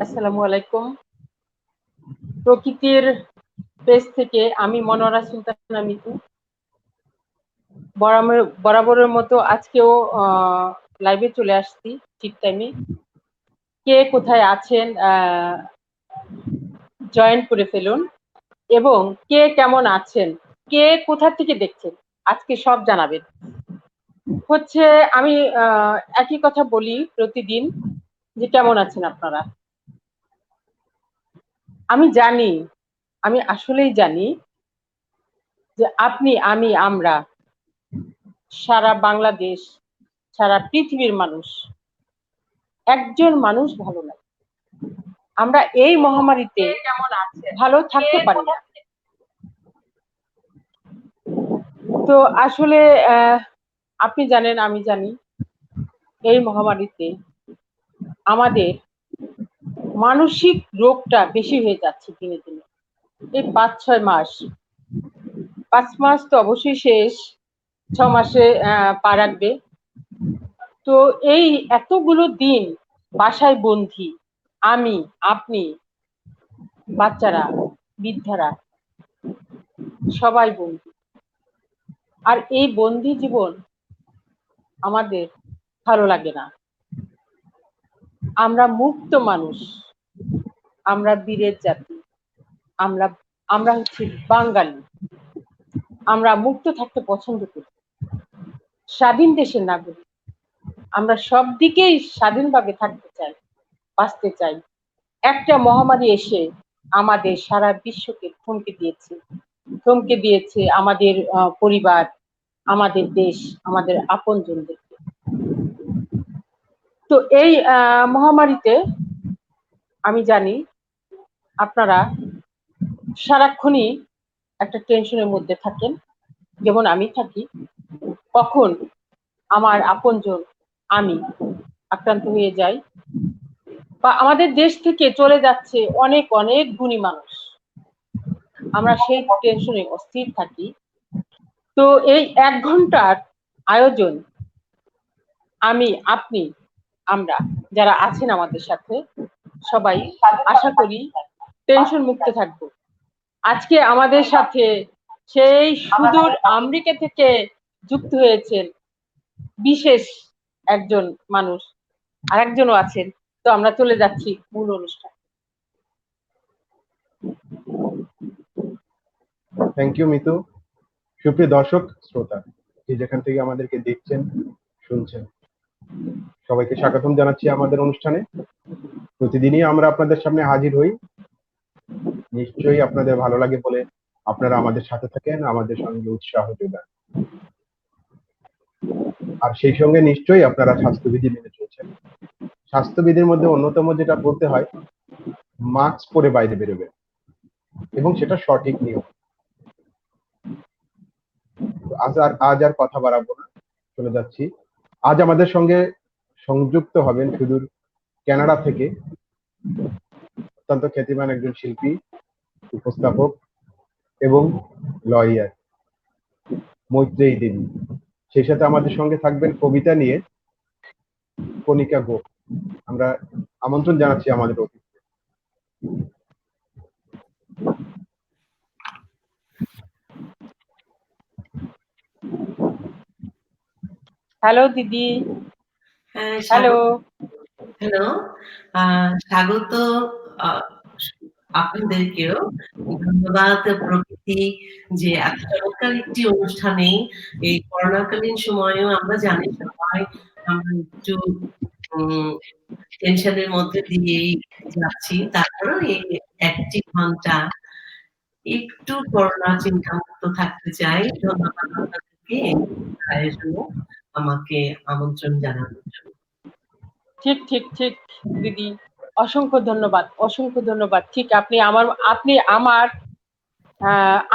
আসসালামু আলাইকুম। প্রকৃতির পেজ থেকে আমি মনোয়ারা সুলতানা মিতু বরাবরের মতো আজকেও লাইভে চলে আসছি ঠিক টাইমে। কে কোথায় আছেন জয়েন করে ফেলুন, এবং কে কেমন আছেন, কে কোথা থেকে দেখছেন আজকে সব জানাবেন। হচ্ছে আমি একই কথা বলি প্রতিদিন, যে কেমন আছেন আপনারা। আমি জানি, আমি আসলেই জানি যে আপনি, আমি, আমরা, সারা বাংলাদেশ, সারা পৃথিবীর মানুষ, একজন মানুষ ভালো নাই। আমরা এই মহামারীতে ভালো থাকতে পারি না। তো আসলে আপনি জানেন, আমি জানি, এই মহামারীতে আমাদের মানসিক রোগটা বেশি হয়ে যাচ্ছে দিনে দিনে। এই 5-6 মাস, 5 মাস তো অবশ্যই শেষ, 6 মাসে পা রাখবে। তো এই এতগুলো দিন বাসায় বন্দি, আমি, আপনি, বাচ্চারা, বৃদ্ধারা, সবাই বন্দি। আর এই বন্দি জীবন আমাদের ভালো লাগে না। আমরা মুক্ত মানুষ, আমরা বীরের জাতি, আমরা আমরা হচ্ছি বাঙালি। আমরা মুক্ত থাকতে পছন্দ করি, স্বাধীন দেশের নাগরিক। আমরা সব দিকেই স্বাধীনভাবে থাকতে চাই, বাঁচতে চাই। একটা মহামারী এসে আমাদের সারা বিশ্বকে থমকে দিয়েছে আমাদের পরিবার, আমাদের দেশ, আমাদের আপনজনদেরকে। তো এই মহামারীতে আমি জানি আপনারা সারাক্ষণই একটা টেনশনের মধ্যে থাকেন, যেমন আমি থাকি। কখন আমার আপনজন, আমি আক্রান্ত হয়ে যাই, বা আমাদের দেশ থেকে চলে যাচ্ছে অনেক অনেক গুণী মানুষ, আমরা সেই টেনশনে অস্থির থাকি। তো এই 1 ঘন্টার আয়োজন, আমি, আপনি, আমরা যারা আছেন আমাদের সাথে, সবাই আশা করি টেনশন মুক্ত থাকবো। আজকে আমাদের সাথে সেই সুদূর আমেরিকা থেকে যুক্ত হয়েছেন বিশেষ একজন মানুষ, আর একজনও আছেন। তো আমরা চলে যাচ্ছি মূল অনুষ্ঠান। Thank you Mitu. সুপ্রিয় দর্শক শ্রোতা, যেখান থেকে আমাদেরকে দেখছেন, শুনছেন, সবাইকে স্বাগতম জানাচ্ছি আমাদের অনুষ্ঠানে। প্রতিদিনই আমরা আপনাদের সামনে হাজির হই। নিশ্চয়ই আপনাদের ভালো লাগে বলে আপনারা আমাদের সাথে থাকেন, আমাদের সঙ্গে উৎসাহ যোগান। আর সেই সঙ্গে নিশ্চয়ই আপনারা স্বাস্থ্যবিধি মেনে চলছেন। স্বাস্থ্যবিধির মধ্যে অন্যতম যেটা বলতে হয়, মাস্ক পরে বাইরে বেরোবে, এবং সেটা সঠিক নিয়ম। আজ আর কথা বাড়াবো না, চলে যাচ্ছি। আজ আমাদের সঙ্গে সংযুক্ত হবেন সুদূর কানাডা থেকে অত্যন্ত খ্যাতিমান একজন শিল্পী, উপস্থাপক এবং লয়ার, মৈত্রেয়ী দেবী। সেই সাথে আমাদের সঙ্গে থাকবেন কবিতা নিয়ে কণিকা গোপ। আমরা আমন্ত্রণ জানাচ্ছি আমাদের অতিথি। হ্যালো দিদি। হ্যালো। হ্যালো, স্বাগত আপনাদেরকেও। ধন্যবাদ প্রকৃতি যে এত চমৎকার একটি অনুষ্ঠানে এই করোনাকালীন সময়েও আমরা জানি সবাই আমরা একটু টেনশনের মধ্যে দিয়েই যাচ্ছি, তারপরেও এই 1টি ঘন্টা একটু করোনা চিন্তামুক্ত থাকতে চাই। ধন্যবাদ আপনাদেরকে আয়োজনে আমাকে আমন্ত্রণ জানানোর জন্য। ঠিক ঠিক ঠিক দিদি, অসংখ্য ধন্যবাদ, অসংখ্য ধন্যবাদ। ঠিক আপনি আমার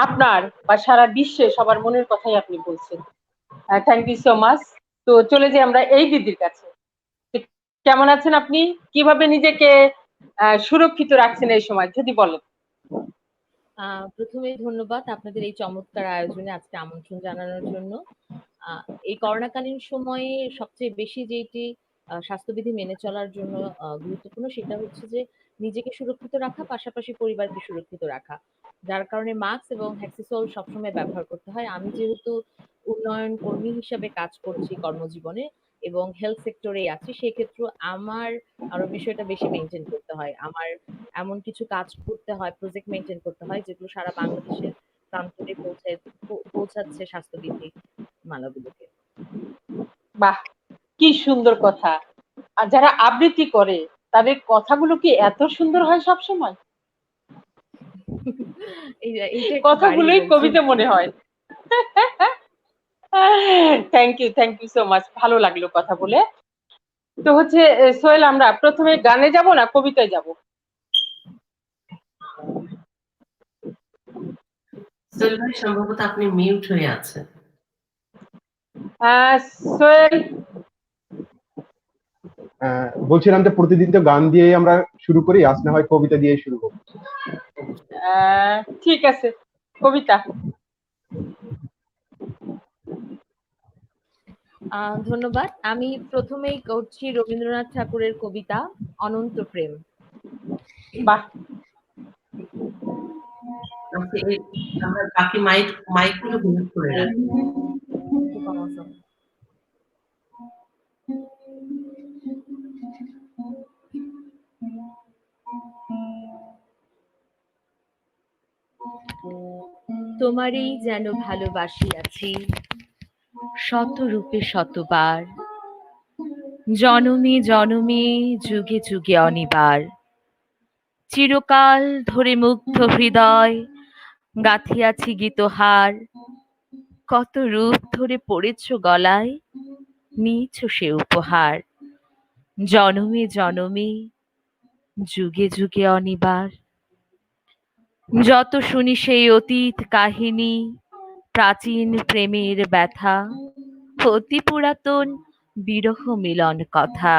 আপনার বা সারা বিশ্বে সবার মনের কথাই আপনি বলছেন। Thank you so much. তো চলে যাই আমরা এই দিদির কাছে। কেমন আছেন আপনি? কিভাবে নিজেকে সুরক্ষিত রাখছেন এই সময়, যদি বলেন। প্রথমে ধন্যবাদ আপনাদের এই চমৎকার আয়োজনে আজকে আমন্ত্রণ জানানোর জন্য। এই করোনাকালীন সময়ে সবচেয়ে বেশি যেটি স্বাস্থ্যবিধি মেনে চলার জন্য গুরুত্বপূর্ণ সেটা হচ্ছে যে নিজেকে সুরক্ষিত রাখা, পাশাপাশি পরিবারকে সুরক্ষিত রাখা। যার কারণে মাস্ক এবং হ্যাক্সিসল সবসময় ব্যবহার করতে হয়। আমি যেহেতু উন্নয়ন কর্মী হিসেবে কাজ করছি কর্মজীবনে এবং হেলথ সেক্টরেই আছি, সেক্ষেত্রে আমার আরো বিষয়টা বেশি মেইনটেইন করতে হয়। আমার এমন কিছু কাজ করতে হয়, প্রজেক্ট মেইনটেইন করতে হয় যেগুলো সারা বাংলাদেশের প্রান্তরে পৌঁছাচ্ছে স্বাস্থ্যবিধি মালাগুলোকে। বাহ, কি সুন্দর কথা। আর যারা আবৃত্তি করে তাদের কথাগুলো কি এত সুন্দর হয় সব সময়? এইটা একটু বাড়িয়ে কথাগুলোই বলছেন। কবিতা মনে হয়। থ্যাংক ইউ সো মাচ, ভালো লাগলো কথা বলে। তো হচ্ছে সোহেল, আমরা প্রথমে গানে যাব না কবিতায় যাব? সোহেল ভাই সম্ভবত আপনি মিউট হয়ে আছেন। সোহেল, বলছিলাম যে প্রতিদিন তো গান দিয়ে আমরা শুরু করি, আজ না হয় কবিতা দিয়ে শুরু করব। ঠিক আছে, কবিতা। ধন্যবাদ। আমি প্রথমেই করছি রবীন্দ্রনাথ ঠাকুরের কবিতা অনন্ত প্রেম। বাহ, আমরা বাকি মাইকগুলো মিউট করে রাখি। তোমারই যেন ভালোবাসিয়াছি শত রূপে শতবার, জনমে জনমে যুগে যুগে অনিবার, চিরকাল ধরে মুগ্ধ হৃদয় গাঁথিয়াছি গীতহার, কত রূপ ধরে পড়েছ গলায় নিয়েছ সে উপহার, জনমে জনমে যুগে যুগে অনিবার। যত শুনি সেই অতীত কাহিনী, প্রাচীন প্রেমের ব্যথা, অতি পুরাতন বিরহ মিলন কথা,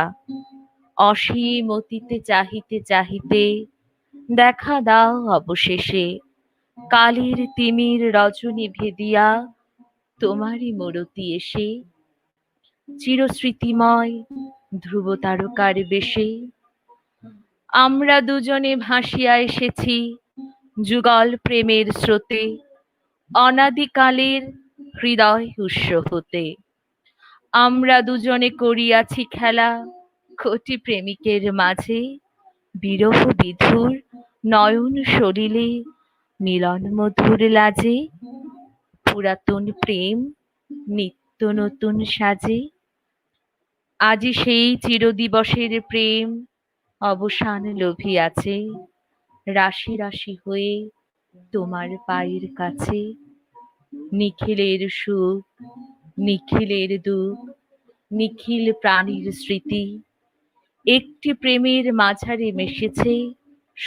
অসীম অতীতে চাহিতে চাহিতে দেখা দাও অবশেষে, কালের তিমির রজনী ভেদিয়া তোমারই মূরতি এসে, চিরস্মৃতিময় ধ্রুব তারকার বেশে আমরা দুজনে ভাসিয়া এসেছি যুগল প্রেমের স্রোতে, অনাদিকালের হৃদয় উৎস হতে। আমরা দুজনে করিয়াছি খেলা কোটি প্রেমিকের মাঝে, বিরহ বিধুর নয়ন সলিলে মিলন মধুর লাজে, পুরাতন প্রেম নিত্য নতুন সাজে। আজি সেই চিরদিবসের প্রেম অবসান লোভিয়াছে, রাশি রাশি হয়ে তোমার পায়ের কাছে, নিখিলের সুখ নিখিলের দুঃখ নিখিল প্রাণীর স্মৃতি, একটি প্রেমের মাঝারে মিশেছে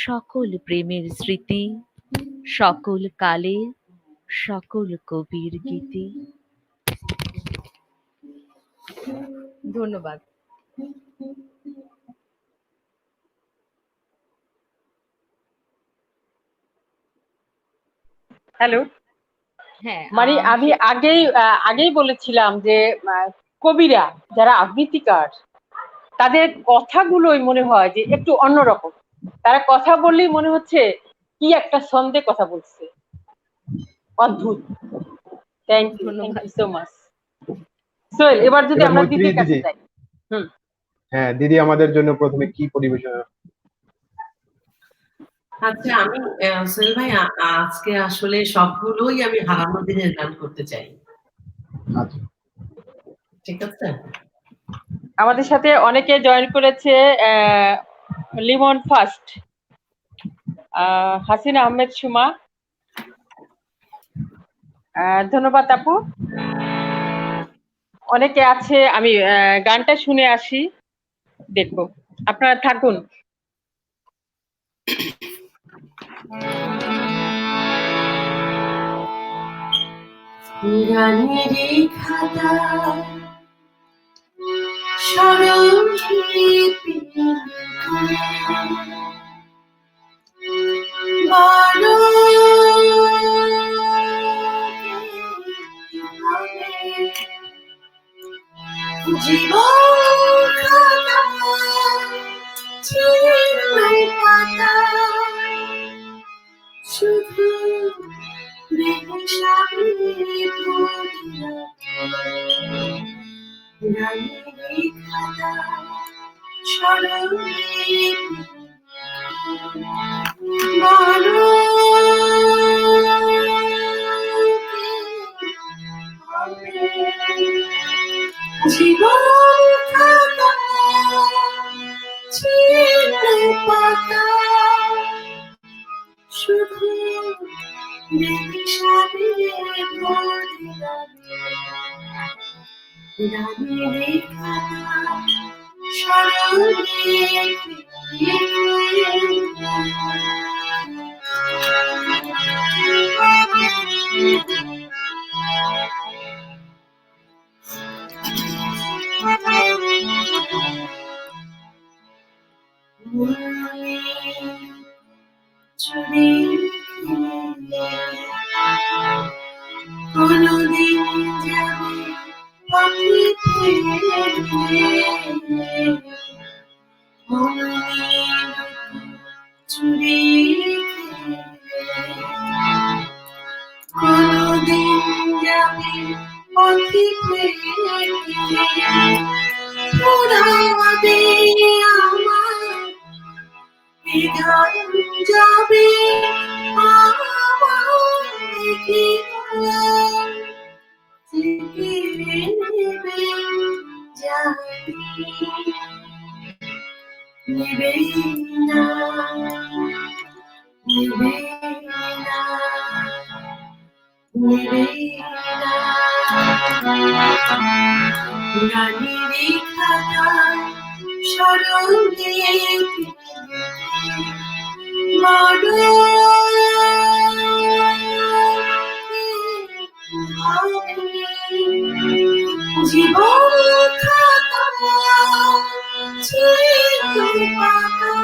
সকল প্রেমের স্মৃতি, সকল কালে সকল কবির গীতি। ধন্যবাদ। হ্যালো। হ্যাঁ, মানে আমি আগেই বলেছিলাম যে কবিরা যারা আবৃত্তিকার তাদের কথাগুলোই মনে হয় যে একটু অন্যরকম। তারা কথা বললেই মনে হচ্ছে কি একটা ছন্দে কথা বলছে, অদ্ভুত। থ্যাংক ইউ ধন্যবাদ। So much. সোহেল, এবার যদি এবার আমরা মৈত্রী দিদির কাছে দিদি। যাই। হুম। হ্যাঁ, দিদি আমাদের জন্য প্রথমে কি পরিবেশনা? আচ্ছা, আমি সোহেল ভাই আজকে আসলে সবগুলোই আমি হারানো দিনের গান করতে চাই। আচ্ছা, ঠিক আছে। আমাদের সাথে অনেকে জয়েন করেছে। লিমন ফার্স্ট, হাসিনা আহমেদ সুমা, ধন্যবাদ আপু। অনেকে আছে, আমি গানটা শুনে আসি, দেখবো। আপনারা থাকুন। গানেরই খাতা স্বরলিপি জীবন পাতা শুধু বেসাবের গানের খাতা স্মরণে জীবন খাতা ছিঁড়ে পাতা শুধু বেসাবের গানের খাতা স্মরণে চুরি কোনদিন যাবে পাখি চুরি কোনদিন যাবে পাখি পুরাবে আমার বিধান যাবে আমার জীবন থেকে নেবে জানি নেবে না নেবে না নেবে না গানের খাতায় স্মরণে জীবন খাতা ছিঁড়ে পাতা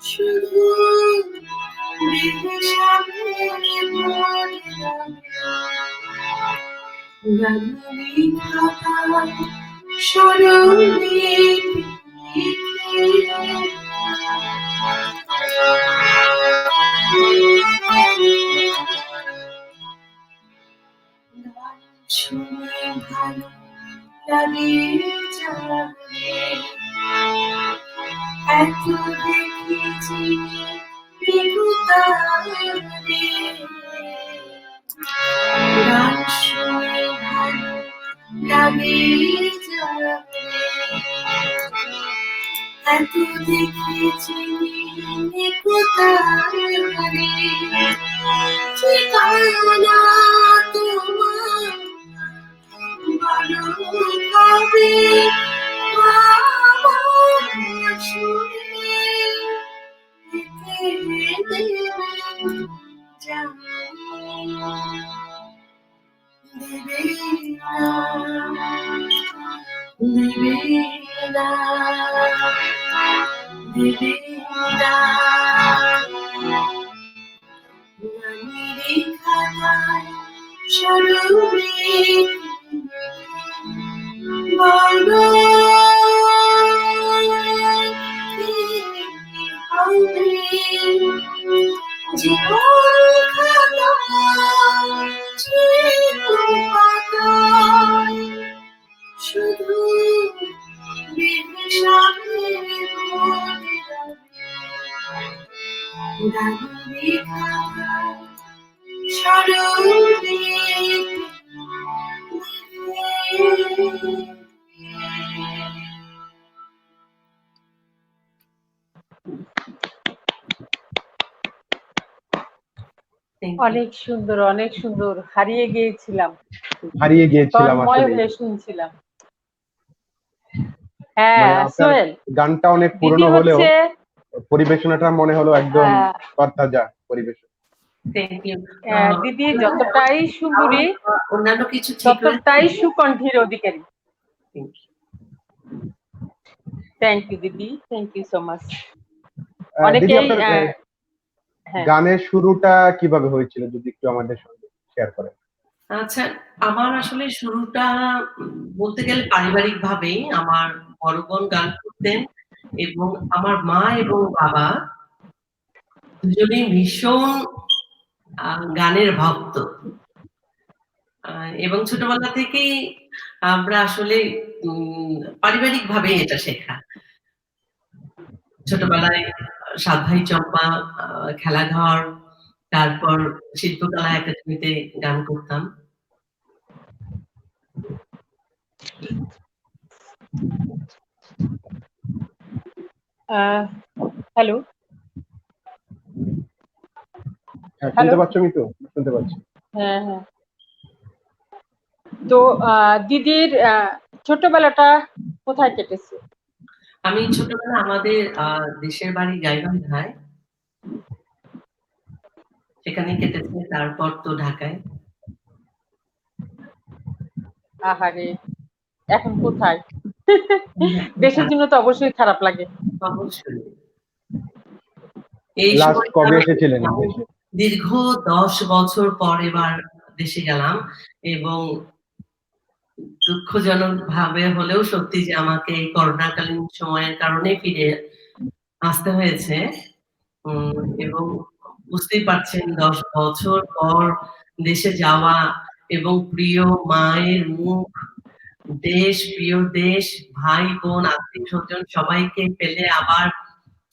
শুধু বেসাবের গানের খাতায় স্মরণে শুনে ভালো লাগে যাবে এত দেখেছি বিভূতারে গান শুনে ভালো লাগে যাবে এত দেখেছি বিভূতারে ঠিকানা তোমার ভালো হবে আমার শুনে দেবে জানি দেবে না দেবে না দেবে না গানের খাতায় স্মরণে বলো হবে জীবন খাতা ছিঁড়ে পাতা শুধু বেসাবের গানের খাতায় স্মরণে অনেক সুন্দর, অনেক সুন্দর। হারিয়ে গিয়েছিলাম, আসলে হয়ে শুনছিলাম। হ্যাঁ আপনার সোহেল, গানটা অনেক দিদি পুরনো হলেও হচ্ছে পরিবেশনাটা মনে হলো একদম তরতাজা পরিবেশন। থ্যাংক ইউ দিদি যতটাই সুন্দরী অন্যান্য কিছু ঠিক ততটাই সুকণ্ঠের অধিকারী। থ্যাংক ইউ দিদি, থ্যাংক ইউ সো মাচ। দিদি, অনেকেই আপনার গানের শুরুটা কিভাবে হয়েছিল যদি একটু আমাদের সঙ্গে শেয়ার করেন। আচ্ছা, আমার আসলে শুরুটা বলতে গেলে পারিবারিক ভাবেই। আমার বড় বোন গান করতেন এবং আমার মা এবং বাবা দুজনেই ভীষণ গানের ভক্ত। এবং ছোটবেলা থেকেই আমরা আসলে পারিবারিকভাবে এটা শেখা। ছোটবেলায় সাত ভাই চম্পা, খেলাঘর, তারপর শিল্পকলা একাডেমিতে গান করতাম। হ্যালো, হ্যাঁ, হ্যালো। শুনতে পাচ্ছ মিতু? শুনতে পাচ্ছি। হ্যাঁ, হ্যাঁ। তো দিদির ছোটবেলাটা কোথায় কেটেছে? আমি ছোটবেলায় আমাদের দেশের বাড়ি গাইবান্ধায়, সেখানেই কেটেছে। তারপর তো ঢাকায়। আহারে, এখন কোথায়? দেশের জন্য তো অবশ্যই খারাপ লাগে। অবশ্যই। এই লাস্ট সময় কবে এসেছিলেন দেশে? দীর্ঘ 10 বছর পর এবার দেশে গেলাম এবং দুঃখজনক ভাবে হলেও সত্যি যে আমাকে এই করোনাকালীন সময়ের কারণে ফিরে আসতে হয়েছে। এবং বুঝতেই পারছেন 10 বছর পর দেশে যাওয়া এবং প্রিয় মায়ের মুখ, দেশ, প্রিয় দেশ, ভাই-বোন, আত্মীয়স্বজন সবাইকে পেলে আবার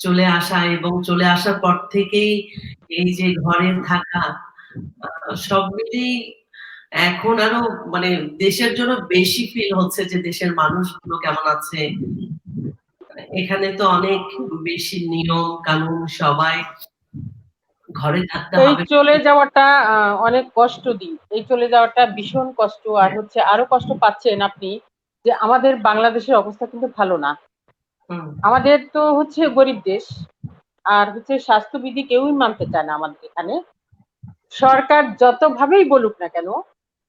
চলে আসা এবং চলে আসার পর থেকেই এই যে ঘরে থাকা, সব মিলিয়েই এখন আরো মানে দেশের জন্য বেশি ফিল হচ্ছে যে দেশের মানুষগুলো কেমন আছে। এখানে তো অনেক বেশি নিয়ম কানুন, সবাই ঘরে থাকতে এই হবে। চলে যাওয়াটা অনেক কষ্ট দিই। এই চলে যাওয়াটা ভীষণ কষ্ট। আর হচ্ছে আরো কষ্ট পাচ্ছেন আপনি যে আমাদের বাংলাদেশের অবস্থা কিন্তু ভালো না। হুম, আমাদের তো হচ্ছে গরিব দেশ, আর হচ্ছে স্বাস্থ্যবিধি কেউই মানতে চায় না আমাদের এখানে। সরকার যতভাবেই বলুক না কেন,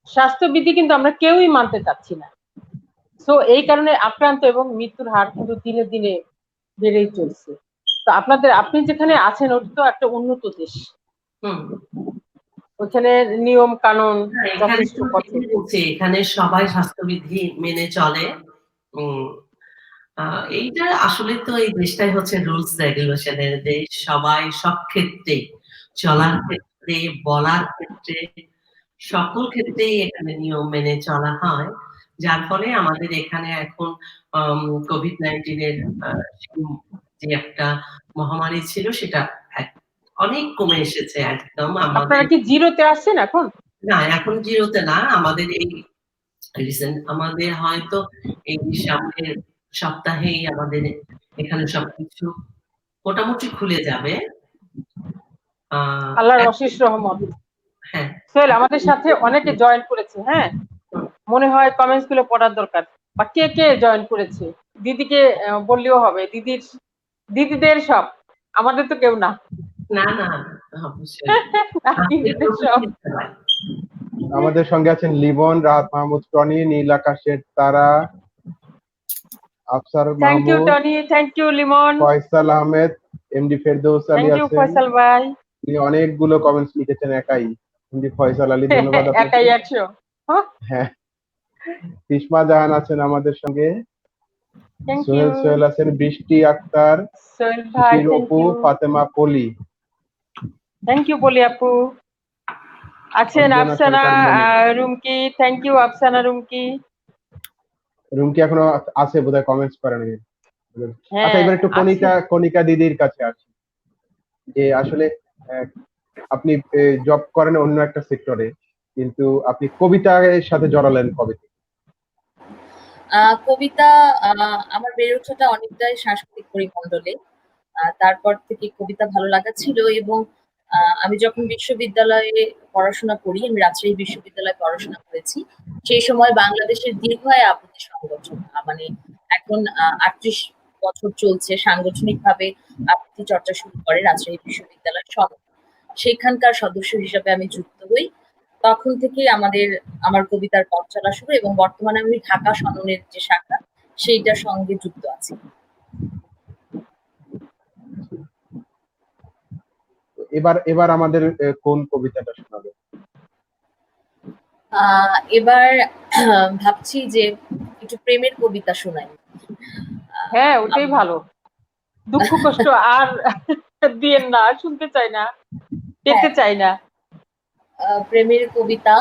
স্বাস্থ্যবিধি কিন্তু আমরা কেউই মানতে চাচ্ছি না। সো এই কারণে আক্রান্ত এবং মৃত্যুর হার কিন্তু দিনে দিনে বেড়েই চলছে। তো আপনি যেখানে আছেন ওটা তো একটা উন্নত দেশ, হুম। ওখানে নিয়ম কানুন হ্যাঁ, এখানে যথেষ্ট তো কঠোর। সেটাই বলছি, এখানে সবাই স্বাস্থ্যবিধি মেনে চলে। উম এইটা আসলে তো এই দেশটাই হচ্ছে রুলস রেগুলেশন এর দেশ। সবাই সব ক্ষেত্রেই, চলার ক্ষেত্রে, বলার ক্ষেত্রে, সকল ক্ষেত্রেই এখানে নিয়ম মেনে চলা হয়। যার ফলে আমাদের এখানে এখন COVID-19 এর যে একটা মহামারী ছিল সেটা এক অনেক কমে এসেছে একদম। আমাদের আপনারা কি জিরোতে আসছেন এখন? না, এখন 0 তে না। আমাদের এই রিসেন্ট আমাদের হয়তো এই সামনের সপ্তাহেই আমাদের এখানে সবকিছু মোটামুটি খুলে যাবে। আ আল্লাহর এখন অশেষ রহমত। হ্যাঁ, সোহেল, আমাদের সাথে অনেকে জয়েন করেছে। হ্যাঁ, হুম, মনে হয় কমেন্টস গুলো পড়ার দরকার। বা কে কে জয়েন করেছে দিদিকে বললেও হবে। দিদিদের সব, আমাদের তো কেউ না। না, না, অবশ্যই। দিদিদের সব। আমাদের সঙ্গে আছেন লিবন, রাহাত মাহমুদ, টনি, নীল আকাশের তারা, Afsar thank you Mahmud, Tony, thank you Limon, Faisal Ahmed, MD Ferdous Ali thank you আছেন। ফয়সাল ভাই। তিনি অনেকগুলো কমেন্টস লিখেছেন একাই। এমডি ফয়সাল আলী, ধন্যবাদ আপনাকে। একাই 100। হ্যাঁ, তিশমা জাহান আছেন আমাদের সঙ্গে, থ্যাংক ইউ সোহেল আছেন, বৃষ্টি আক্তার, সোহেল ভাই, Shishir thank Apu, you, Fatema Poly, thank you বলি আপু। আছেন অঞ্জনা আফসানা সরকার মনি। Rumki, thank you Afsana Rumki. রুমকি এখনো আছে বোধহয়, কমেন্টস করেনি। আচ্ছা, হ্যাঁ এবার একটু আছে। কণিকা দিদির কাছে আসি। যে আসলে আহ, আপনি জব করেন অন্য একটা সেক্টরে, কিন্তু আপনি কবিতার সাথে জড়ালেন কবে থেকে? কবিতা আমার বেড়ে ওঠাটা অনেকটাই সাংস্কৃতিক পরিমণ্ডলে। তারপর থেকে কবিতা ভালো লাগা ছিল এবং আমি যখন বিশ্ববিদ্যালয়ে পড়াশোনা করি, আমি রাজশাহী বিশ্ববিদ্যালয়ে পড়াশোনা করেছি। সেই সময় বাংলাদেশের দীর্ঘায়ু আবৃত্তি সংগঠন মানে এখন ৩৮ বছর চলছে সাংগঠনিকভাবে আবৃত্তি চর্চা শুরু করে রাজশাহী বিশ্ববিদ্যালয় সদর। সেখানকার সদস্য হিসাবে আমি যুক্ত হই। তখন থেকেই আমার কবিতার পথ চলা শুরু এবং বর্তমানে আমি ঢাকা সননের যে শাখা সেইটার সঙ্গে যুক্ত আছি। এবার এবার আমাদের কোন কবিতাটা শোনাবে? এবার ভাবছি যে একটু প্রেমের কবিতা শোনাই। হ্যাঁ, ওটাই ভালো। দুঃখ কষ্ট আর দিয়েন না, শুনতে চাই না, পেতে চাই না। প্রেমের কবিতা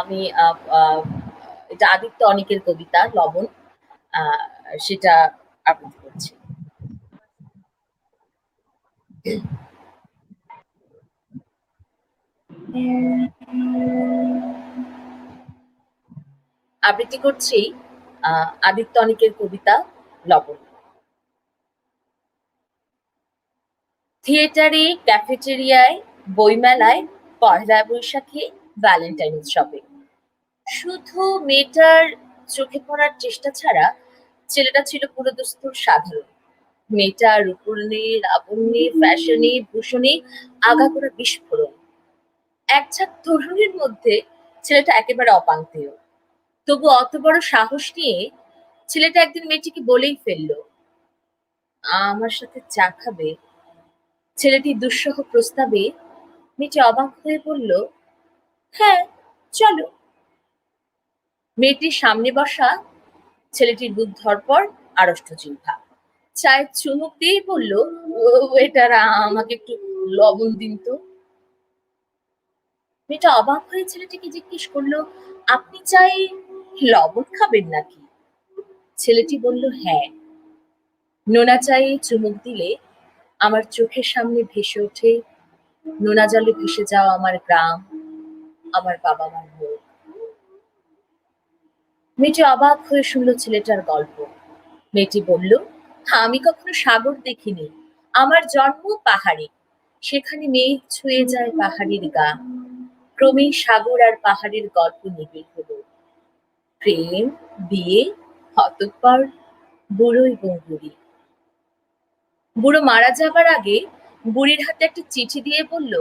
আমি এটা আদিত্য অনিকের কবিতা লবণ, আহ, সেটা আবৃত্তি করছি। আবৃত্তি করছি আদিত্য অনিকের কবিতা লবণ। থিয়েটারে, ক্যাফেটেরিয়ায়, বইমেলায়, পয়লা বৈশাখে, ভ্যালেন্টাইন উৎসবে শুধু মেয়েটার চোখে পড়ার চেষ্টা ছাড়া ছেলেটা ছিল পুরোদস্তুর সাধারণ। মেয়েটা রূপর্ণে, লাবণ্যে, ফ্যাশনে, ভূষণে আগাগোড়া বিস্ফোরণ। এক ঝাঁক তরুণীর মধ্যে ছেলেটা একেবারে অপাংতেয়। তবু অত বড় সাহস নিয়ে ছেলেটা একদিন মেয়েটিকে বলেই ফেললো, আমার সাথে চা খাবে? ছেলেটি দুঃসহ প্রস্তাবে মেয়েটি অবাক হয়ে বলল, হ্যাঁ চলো। মেয়েটির সামনে বসা ছেলেটির বুক ধরপর, আড়ষ্ট জিহ্বা। চায়ের চুমুক দিয়েই বলল, ওয়েটার আমাকে একটু লবণ দিন তো। মেয়েটা অবাক হয়ে ছেলেটিকে জিজ্ঞেস করলো, আপনি চায়ে লবণ খাবেন নাকি? ছেলেটি বলল, হ্যাঁ। নোনা চায়ে চুমুক দিলে আমার চোখের সামনে ভেসে ওঠে নোনা জলে ভেসে যাওয়া আমার গ্রাম, আমার বাবা মার মুখ। মেয়েটি অবাক হয়ে শুনল ছেলেটার গল্প। মেয়েটি বলল, আমি কখনো সাগর দেখিনি, আমার জন্ম পাহাড়ে, সেখানে মেঘ ছুঁয়ে যায় পাহাড়ের গা। ক্রমেই সাগর আর পাহাড়ের গল্প নিবিড় হলো। প্রেম, বিয়ে, অতঃপর বুড়ো এবং বুড়ি। বুড়ো মারা যাবার আগে বুড়ির হাতে একটা চিঠি দিয়ে বলল,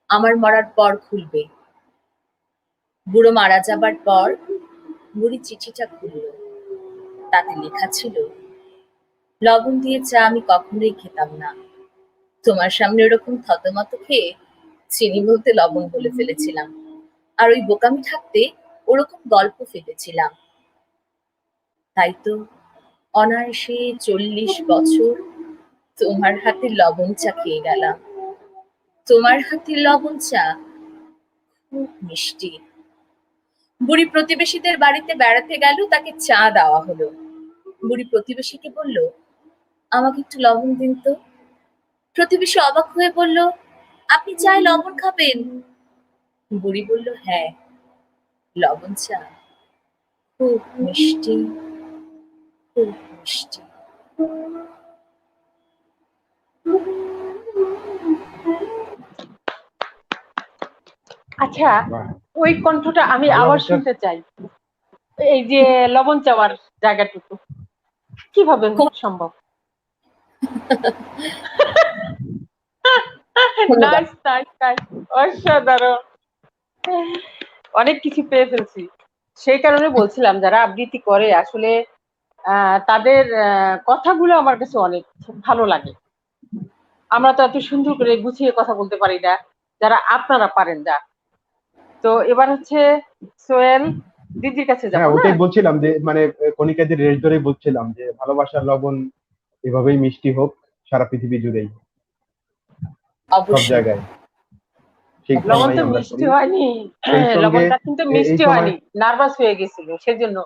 আমার মরার পর খুলবে। বুড়ো মারা যাবার পর বুড়ি চিঠিটা খুলল। তাতে লেখা ছিল, লবণ দিয়ে চা আমি কখনোই খেতাম না। তোমার সামনে ওরকম থতমত খেয়ে চিনি বলতে লবণ বলে ফেলেছিলাম, আর ওই বোকামি থাকতে ওরকম গল্প ফেলেছিলাম। তাই তো অনায়াসে 40 বছর তোমার হাতে লবণ চা খেয়ে গেলাম। তোমার হাতের লবণ চা খুব মিষ্টি। বুড়ি প্রতিবেশীদের বাড়িতে বেড়াতে গেল, তাকে চা দেওয়া হলো। বুড়ি প্রতিবেশীকে বলল, আমাকে একটু লবণ দিন তো। প্রতিবেশী অবাক হয়ে বলল, আপনি চায়ে লবণ খাবেন? বুড়ি বলল, হ্যাঁ, লবণ চা খুব মিষ্টি, খুব মিষ্টি। আচ্ছা, বাহ, ওই কণ্ঠটা আমি আবার ভালোবাসার শুনতে চাই। এই যে লবণ চাওয়ার জায়গাটুকু কিভাবে সম্ভব? ধন্যবাদ। নাইস নাইস নাইস, অসাধারণ। অনেক কিছু পেয়ে ফেলছি। সেই কারণে বলছিলাম, যারা আবৃত্তি করে আসলে তাদের কথাগুলো আমার কাছে অনেক ভালো লাগে। আমরা তো এত সুন্দর করে গুছিয়ে কথা বলতে পারি না, যারা আপনারা পারেন। যা, তো এবার হচ্ছে সোহেল দিদির কাছে হ্যাঁ যাবো না? ওটাই বলছিলাম যে মানে কণিকাদের রেশ ধরেই বলছিলাম যে ভালোবাসার লবণ এভাবেই মিষ্টি হোক সারা পৃথিবী জুড়েই, সব অবশ্যই। জায়গায়। সেই লবণ কামনাই তো আমরা করি। মিষ্টি হয়নি, সেই সঙ্গে লবণটা কিন্তু এই মিষ্টি সময় হয়নি, নার্ভাস হয়ে গেছিল সেজন্য।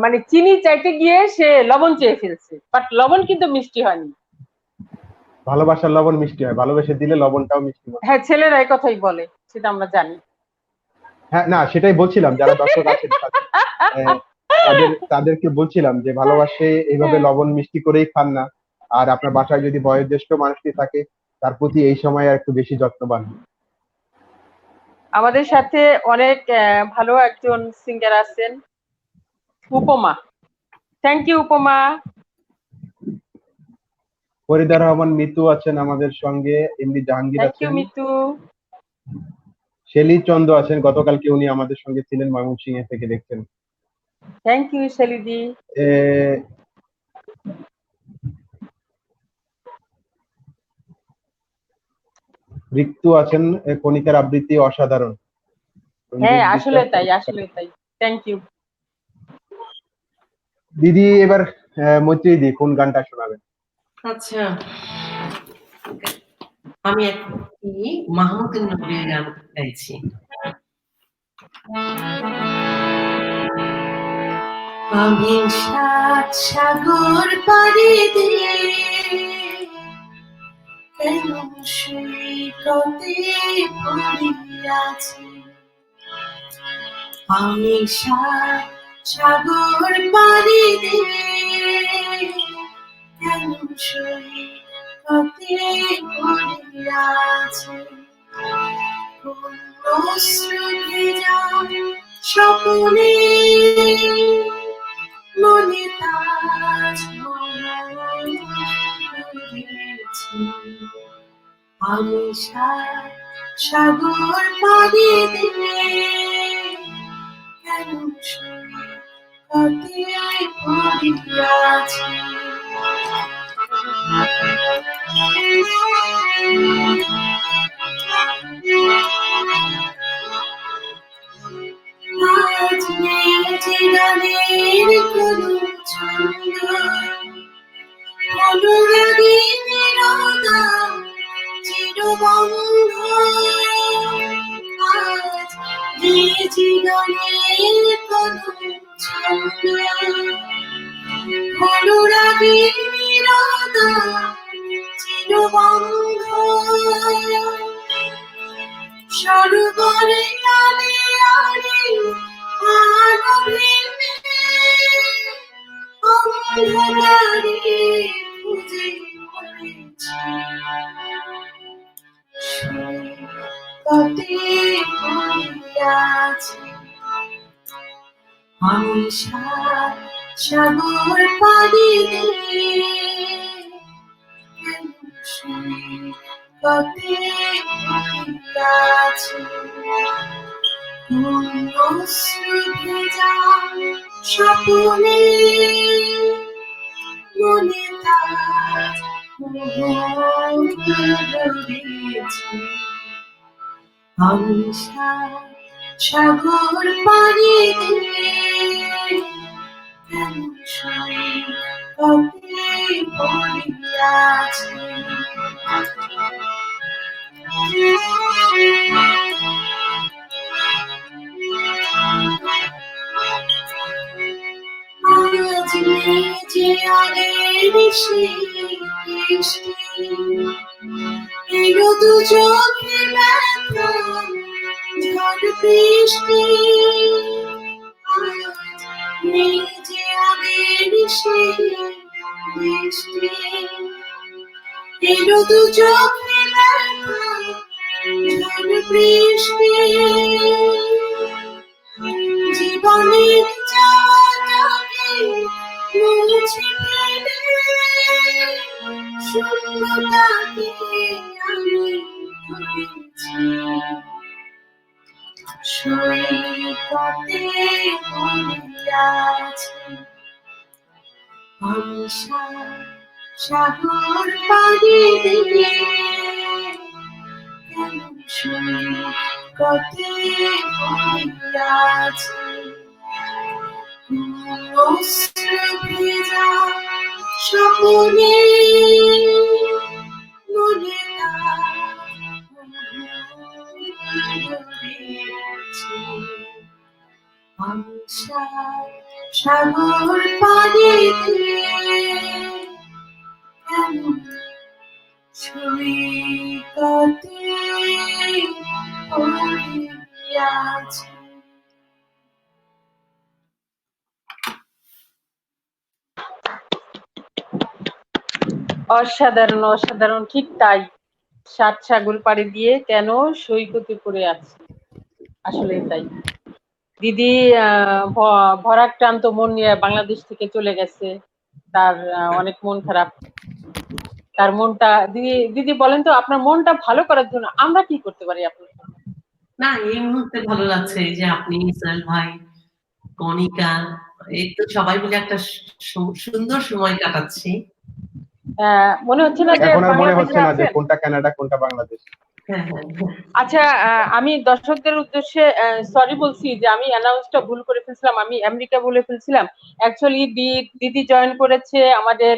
মানে চিনি চাইতে গিয়ে সে লবণ চেয়ে ফেলছে, বাট লবণ কিন্তু মিষ্টি হয়নি। ভালোবাসার লবণ মিষ্টি হয়, ভালোবেসে দিলে লবণটাও মিষ্টি হয়। হ্যাঁ, ছেলেরা এই কথাই বলে, সেটা আমরা জানি। হ্যাঁ না সেটাই বলছিলাম, যারা দর্শক আছেন তাদেরকে বলছিলাম যে ভালোবাসে এইভাবে হ্যাঁ, লবণ মিষ্টি করেই খান না। আর আপনার বাসায় যদি বয়োজ্যেষ্ঠ মানুষটি থাকে তার প্রতি এই সময় আর একটু বেশি যত্নবান হন। আমাদের সাথে অনেক ভালো একজন সিঙ্গার আছেন, উপমা। থ্যাংক ইউ উপমা। ফরিদা রহমান মিতু আছেন আমাদের সঙ্গে, এমডি জাহাঙ্গীর থ্যাংক ইউ আছেন, মিতু। শেলি চন্দ আছেন, গতকালকে উনি আমাদের সঙ্গে ছিলেন, ময়মনসিংহ থেকে দেখছেন। Thank you শেলিদি। এ, ঋতু আছেন, কণিকার আবৃত্তি অসাধারণ, হ্যাঁ, রঞ্জিত আসলে বিশ্বাস তাই, চমৎকার। আসলে তাই। Thank you. দিদি এবার মৈত্রী দি কোন গানটা শোনাবেন? আচ্ছা, আমি একটি মাহমুদুর নবীর গান গাইছি। আমি ৭ সাগর পাড়ি দিয়ে কেন সৈকতে পড়িয়াছি। আমি ৭ সাগর পাড়ি দিয়ে কেন সৈকতে পড়িয়াছি। কোন অশ্রু ভেজা স্বপ্নে মনে তাজমহল গড়েছি। আমি ৭ সাগর পাড়ি দিয়ে কেন সৈকতে পড়িয়াছি। আজ নেই যে গানের কোনো ছন্দ, অনুরাগী নীরবতা চিরবন্ধ। আজ নেই যে গানের কোনো ছন্দ, অনুরাগী নীরবতা চিরবন্ধ। সরোবরে আলে আলে আলো ভেঙে অন্ধকারে খুঁজে মরেছি। সৈকতে পড়িয়াছি। আমি ৭ সাগর পাড়ি দিয়ে কেন সৈকতে পড়িয়াছি। কোন অশ্রু ভেজা স্বপ্নে মনে তাজমহল গড়েছি। আমি ৭ সাগর পাড়ি দিয়ে কেন সৈকতে পড়িয়াছি। আজ নেই যে আগের সেই বৃষ্টি, এলো দু চোখে ব্যথা ঝড় বৃষ্টি। আজ নেই যে আগের সেই বৃষ্টি, এলো দু চোখে ব্যথা ঝড় বৃষ্টি। জীবনের চাওয়াটাকে মুছে ফেলে শূন্যতাকে আমি খুঁজেছি। সৈকতে পড়িয়াছি। আমি ৭ সাগর পাড়ি দিয়ে কেন সৈকতে পড়িয়াছি। অশ্রু ভেজা স্বপ্নে মনে তাজমহল গড়েছি। আমি ৭ সাগর পাড়ি দিয়ে কেন সৈকতে পড়িয়াছি। অসাধারণ অসাধারণ, ঠিক তাই। ৭ সাগর পাড়ি দিয়ে কেন সৈকতে পড়ে আছে, আসলে তাই। দিদি ভরাক্রান্ত মন নিয়ে বাংলাদেশ থেকে চলে গেছে, তার অনেক মন খারাপ। তার মনটা দিদি বলেন তো, আপনার মনটা ভালো করার জন্য আমরা কি করতে পারি আপনার? না, এই মুহূর্তে ভালো লাগছে এই যে আপনি, ইসরায়েল ভাই, কণিকা, এই তো সবাই মিলে একটা সুন্দর সময় কাটাচ্ছি। মনে হচ্ছে না যে এখন আর মনে বাংলাদেশে হচ্ছে না যে আছেন? কোনটা কানাডা কোনটা বাংলাদেশ। হ্যাঁ, হ্যাঁ, হ্যাঁ। আচ্ছা, আমি দর্শকদের উদ্দেশ্যে সরি বলছি যে আমি অ্যানাউন্সটা ভুল করে ফেলছিলাম, আমি আমেরিকা বলে ফেলছিলাম। অ্যাকচুয়ালি দিদি জয়েন করেছে আমাদের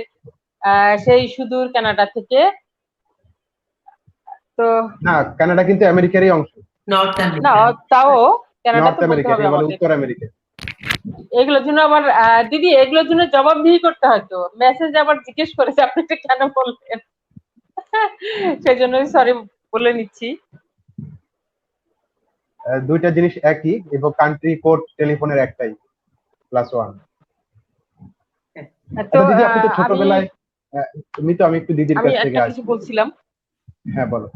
সেই সুদূর কানাডা থেকে। তো না, কানাডা কিন্তু আমেরিকারই অংশ। নর্থ না, আমেরিকা। তাও কানাডা নর্থ তো বলতে আমেরিকা, হবে এটাকে বলে আমাদের। উত্তর আমেরিকা। এগুলোর জন্য আবার দিদি, এগুলোর জন্য জবাবদিহি করতে হয় তো, মেসেজ আবার জিজ্ঞেস করেছে আপনি এটা কেন বললেন। সেই জন্য সরি বলে নিচ্ছি। দুইটা জিনিস একই, এবং কান্ট্রি কোড টেলিফোনের একটাই, +1। তো আচ্ছা দিদি, আপনি তো আমি ছোটবেলায় আমি একটু দিদির আমি কাছ থেকে একটা কিছু আসি। বলছিলাম হ্যাঁ, বলো।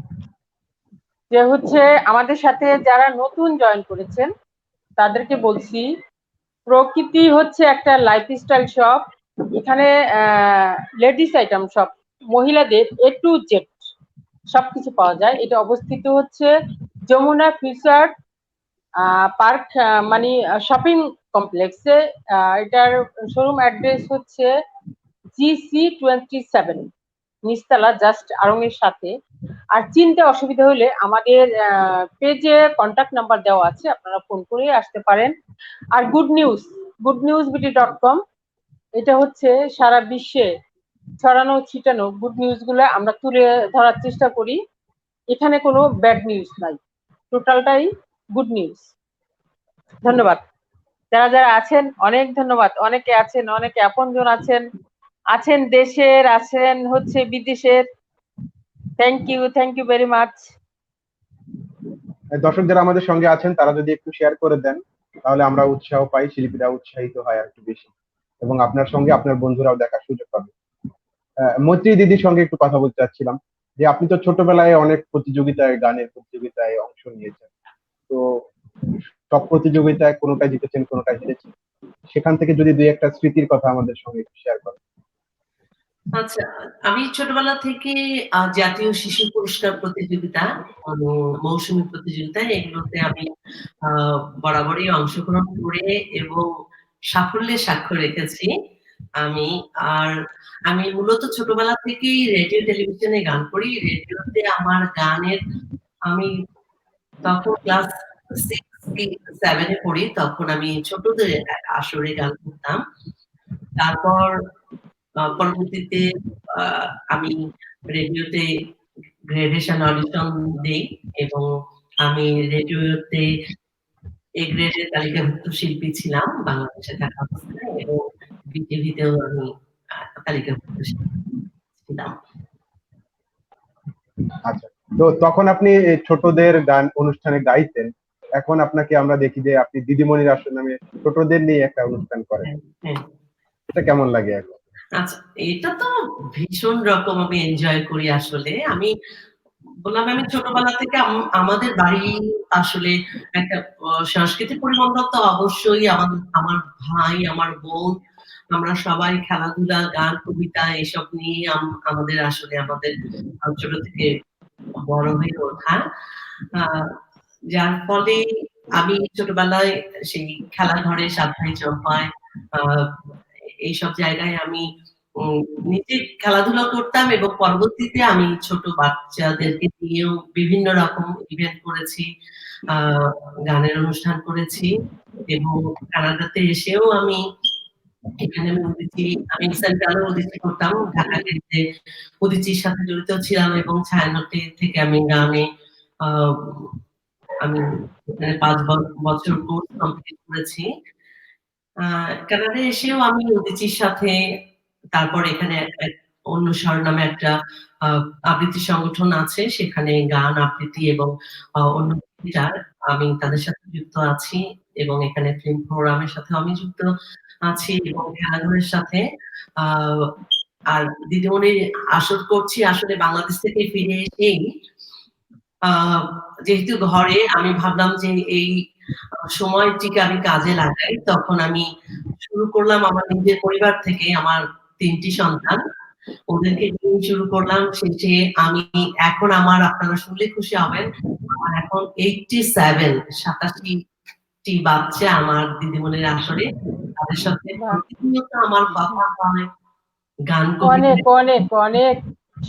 যে হচ্ছে আমাদের সাথে যারা নতুন জয়েন করেছেন তাদেরকে বলছি, প্রকৃতি হচ্ছে একটা লাইফস্টাইল শপ। এখানে লেডিস আইটেম শপ, মহিলাদের A to Z সবকিছু পাওয়া যায়। এটা অবস্থিত হচ্ছে যমুনা ফিউচার পার্ক, মানে শপিং কমপ্লেক্সে। এটার শোরুম অ্যাড্রেস হচ্ছে GC27, নিচতলা, জাস্ট আড়ং এর সাথে। আর চিনতে অসুবিধা হলে আমাদের পেজে কন্ট্যাক্ট নাম্বার দেওয়া আছে, আপনারা ফোন করে আসতে পারেন। আর goodnewsbt.com, এটা হচ্ছে সারা বিশ্বে ছড়ানো ছিটানো গুড নিউজ গুলো আমরা তুলে ধরার চেষ্টা করি। এখানে কোনো ব্যাড নিউজ নাই, টোটালটাই গুড নিউজ। ধন্যবাদ যারা যারা আছেন, অনেক ধন্যবাদ। অনেকে আছেন, অনেকে আপনজন আছেন, আছেন দেশের, আছেন হচ্ছে বিদেশের। Thank you very much. দর্শক যারা আমাদের সঙ্গে আছেন তারা যদি একটু শেয়ার করে দেন, তাহলে আমরা উৎসাহ পাই, শিল্পীরা উৎসাহিত হয় আর একটু বেশি, এবং আপনার সঙ্গে আপনার বন্ধুরাও দেখার সুযোগ পাবে। মৈত্রী দিদির সঙ্গে একটু কথা বলতে চাচ্ছিলাম, যে আপনি তো ছোটবেলায় অনেক প্রতিযোগিতায়, গানের প্রতিযোগিতায় অংশ নিয়েছেন। তো সব প্রতিযোগিতায় কোনোটায় জিতেছেন, কোনোটায় হেরেছেন, সেখান থেকে যদি দুই একটা স্মৃতির কথা আমাদের সঙ্গে একটু শেয়ার করেন। আচ্ছা, আমি ছোটবেলা থেকে জাতীয় শিশু পুরস্কার প্রতিযোগিতা, মৌসুমী প্রতিযোগিতা, এগুলোতে আমি বরাবরই অংশগ্রহণ করে এবং সাফল্যের সাক্ষ্য রেখেছি আমি। আর আমি মূলত ছোটবেলা থেকেই রেডিও টেলিভিশনে গান করি। রেডিওতে আমার গানের, আমি তখন ক্লাস 6-7 এ পড়ি, তখন আমি ছোটদের আসরে গান করতাম। তারপর পরবর্তীতে আমি রেডিওতে গ্রেডেশন অডিশন দেই এবং আমি রেডিওতে এ গ্রেডের তালিকাভুক্ত শিল্পী ছিলাম বাংলাদেশে থাকা অবস্থায়, এবং বিটিভিতেও আমি তালিকাভুক্ত শিল্পী ছিলাম। আচ্ছা, তো তখন আপনি ছোটদের গান অনুষ্ঠানে গাইতেন। এখন আপনাকে আমরা দেখি যে আপনি দিদিমণির আসর নামে ছোটদের নিয়ে একটা অনুষ্ঠান করেন। হ্যাঁ, হ্যাঁ। এটা কেমন লাগে এখন? আচ্ছা, এটা তো ভীষণ রকম আমি এনজয় করি আসলে। আমি বললাম, আমি ছোটবেলা থেকে আমাদের বাড়ি আসলে একটা সাংস্কৃতিক পরিমণ্ডল তো অবশ্যই। আমার ভাই, আমার বোন, আমরা সবাই খেলাধুলা, গান, কবিতা এসব নিয়ে আমাদের আসলে আমাদের ছোট থেকে বড় হয়ে ওঠা। যার ফলে আমি ছোটবেলায় সেই খেলাঘরে, সাতভাই চম্পায়, এইসব জায়গায় আমি নিজে খেলাধুলা করতাম, এবং পরবর্তীতে আমি ছোট বাচ্চাদেরকে নিয়েও বিভিন্ন রকম ইভেন্ট করেছি, গানের অনুষ্ঠান করেছি, এবং কানাডাতে এসেও আমি এখানে আমি সেন্ট্রালে উদিচি করতাম, ঢাকা কেন্দ্রে উদিচির সাথে জড়িত ছিলাম, এবং ছায়ানটে থেকে আমি গানে আমি এখানে 5 বছর কোর্স কমপ্লিট করেছি। কানাডায় এসেও আমি উদিচির সাথে, তারপর এখানে অনুসরণ নামে একটা আবৃত্তি সংগঠন আছে, সেখানে গান, আবৃত্তি এবং অন্য গিটার, আমি তাদের সাথে যুক্ত আছি, এবং এখানে ফিল্ম প্রোগ্রামের সাথে আমি যুক্ত আছি, এবং খেলাধুলার সাথে। আর দিদিমণির আসর করছি আসলে বাংলাদেশ থেকে ফিরে এসেই। যেহেতু ঘরে, আমি ভাবলাম যে এই সময়টিকে আমি কাজে লাগাই, তখন আমি শুরু করলাম আমার নিজের পরিবার থেকে। আমার 3টি সন্তান, ওদেরকে নিয়ে শুরু করলাম। শেষে আমি এখন আপনারা শুনলে খুশি হবেন, আমার এখন 87টি বাচ্চা আমার দিদিমণির আসরে। তাদের সাথে প্রতিনিয়ত আমার কথা হয়, গান, কবিতা। অনেক অনেক অনেক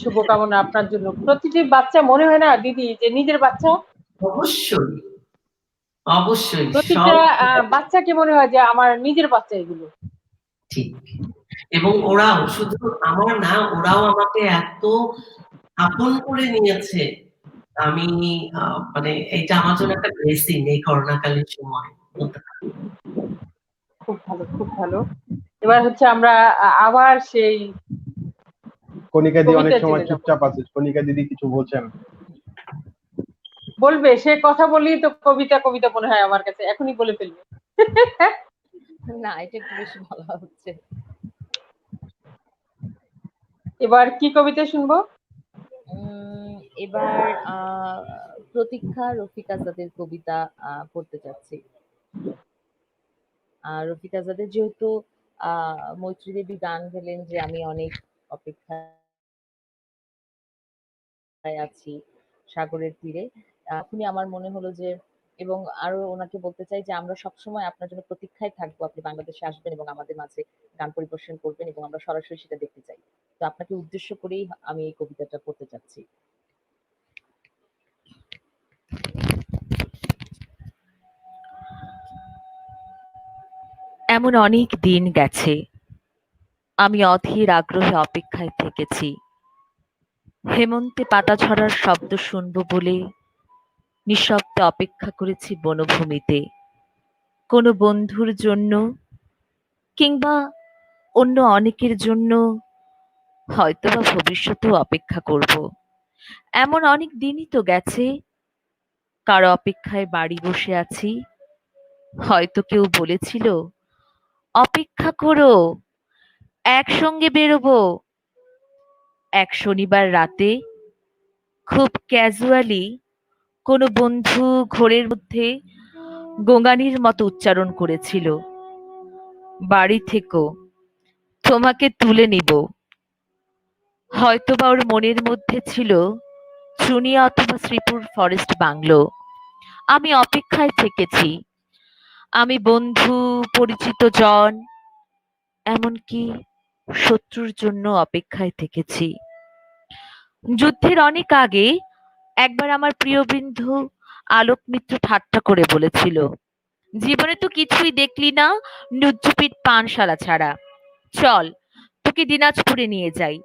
শুভকামনা আপনার জন্য। প্রতিটি বাচ্চা মনে হয় না দিদি যে নিজের বাচ্চা? অবশ্যই, অবশ্যই, প্রতিটা সব বাচ্চাকে মনে হয় যে আমার নিজের বাচ্চা এগুলো। ঠিক। এবং ওরাও শুধু আমার না, ওরাও আমাকে এত আপন করে নিয়েছে। আমি মানে এটা আমার জন্য একটা ব্লেসিং এই করোনাকালীন সময় বলতে পারি। খুব ভালো, খুব ভালো। এবার হচ্ছে আমরা আবার সেই কণিকা দি অনেক কবিতায় সময় চলে যাব। চুপচাপ আছে, কণিকা দিদি কিছু বলছেন? বলবে, সে কথা বললেই তো কবিতা কবিতা মনে হয় আমার কাছে, এখনই বলে ফেলবে। না, এটা একটু বেশি ভালো হচ্ছে। এবার কি কবিতা শুনবো? এবার প্রতীক্ষা রফিক আজাদের কবিতা পড়তে চাচ্ছি। রফিক আজাদের যেহেতু মৈত্রী দেবী গান গেলেন যে আমি অনেক অপেক্ষায় আছি সাগরের তীরে, এখনই আমার মনে হলো যে, এবং আরো ওনাকে বলতে চাই যে আমরা সবসময় আপনার জন্য প্রতীক্ষায় থাকবো, আপনি বাংলাদেশে আসবেন এবং আমাদের মাঝে গান পরিবেশন করবেন এবং আমরা সরাসরি সেটা দেখতে চাই। তো আপনাকে উদ্দেশ্য করেই আমি এই কবিতাটা পড়তে চাচ্ছি। এমন অনেক দিন গেছে, আমি অধীর আগ্রহে অপেক্ষায় থেকেছি। হেমন্তে পাতা ঝরার শব্দ শুনবো বলে নিঃশব্দে অপেক্ষা করেছি বনভূমিতে, কোনো বন্ধুর জন্য কিংবা অন্য অনেকের জন্য, হয়তোবা ভবিষ্যতেও অপেক্ষা করব। এমন অনেক দিনই তো গেছে, কারো অপেক্ষায় বাড়ি বসে আছি। হয়তো কেউ বলেছিল, অপেক্ষা করো, একসঙ্গে বেরোবো। এক শনিবার রাতে খুব ক্যাজুয়ালি কোনো বন্ধু ঘোরের মধ্যে গোঙানির মতো উচ্চারণ করেছিল, বাড়ি থেকো, তোমাকে তুলে নিব। হয়তোবা ওর মনের মধ্যে ছিল চুনিয়া অথবা শ্রীপুর ফরেস্ট বাংলো। আমি অপেক্ষায় থেকেছি, আমি বন্ধু, পরিচিত জন, এমনকি শত্রুর জন্য অপেক্ষায় থেকেছি। যুদ্ধের অনেক আগে একবার আমার প্রিয় বন্ধু আলোক মিত্র ঠাট্টা করে বলেছিল, জীবনে তো কিছুই দেখলি না নুজ্জুপিট পানশালা ছাড়া, চল তোকে দিনাজপুরে নিয়ে যাই,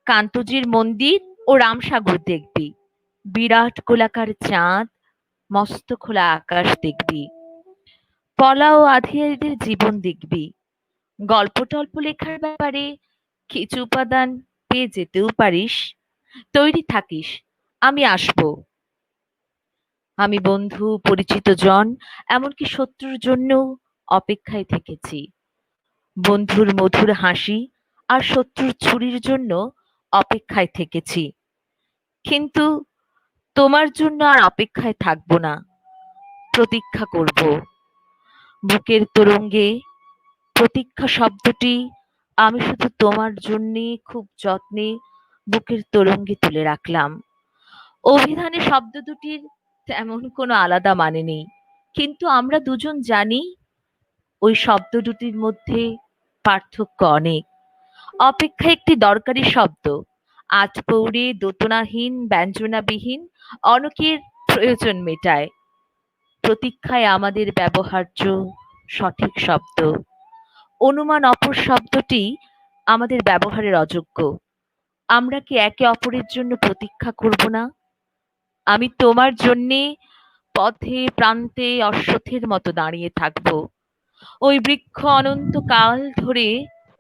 কান্তজির মন্দির ও রামসাগর দেখবি, বিরাট গোলাকার চাঁদ, মস্ত খোলা আকাশ দেখবি, পলা ও আধিয়ারিদের জীবন দেখবি, গল্প টল্প লেখার ব্যাপারে কিছু উপাদান পেয়ে যেতেও পারিস, তৈরি থাকিস, আমি আসবো। আমি বন্ধু, পরিচিত জন, এমনকি শত্রুর জন্যও অপেক্ষায় থেকেছি। বন্ধুর মধুর হাসি আর শত্রুর ছুরির জন্য অপেক্ষায় থেকেছি। কিন্তু তোমার জন্য আর অপেক্ষায় থাকবো না, প্রতীক্ষা করব। বুকের তরঙ্গে প্রতীক্ষা শব্দটি আমি শুধু তোমার জন্যে খুব যত্নে বুকের তরঙ্গে তুলে রাখলাম। অভিধানে শব্দ দুটির তেমন কোনো আলাদা মানে নেই, কিন্তু আমরা দুজন জানি ওই শব্দ দুটির মধ্যে পার্থক্য অনেক। অপেক্ষা একটি দরকারি শব্দ, আটপৌরে দোতনাহীন ব্যঞ্জনাবিহীন অনেকের প্রয়োজন মেটায়। প্রতীক্ষায় আমাদের ব্যবহার্য সঠিক শব্দ, অনুমান অপর শব্দটি আমাদের ব্যবহারের অযোগ্য। আমরা কি একে অপরের জন্য প্রতীক্ষা করব না? আমি তোমার জন্যে পথে প্রান্তে অশ্বত্থের মতো দাঁড়িয়ে থাকবো, ওই বৃক্ষ অনন্তকাল ধরে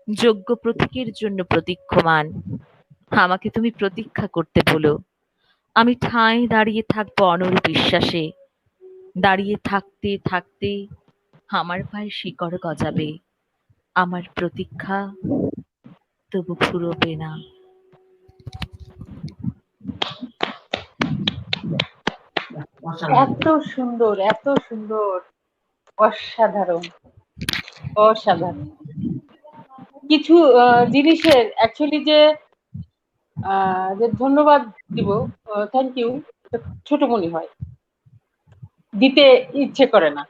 যোগ্য প্রতীকের জন্য প্রতীক্ষমান। আমাকে তুমি প্রতীক্ষা করতে বলো, আমি ঠাঁই দাঁড়িয়ে থাকবো অনড় বিশ্বাসে। দাঁড়িয়ে থাকতে থাকতে আমার পায়ে শিকড় গজাবে, আমার প্রতীক্ষা তবু ফুরোবে না। এত সুন্দর, এত সুন্দর, অসাধারণ, অসাধারণ। কিছু জিনিসের অ্যাকচুয়ালি যে ধন্যবাদ দিব, থ্যাংক ইউ, ছোট মনে হয়, দিতে ইচ্ছে করে না।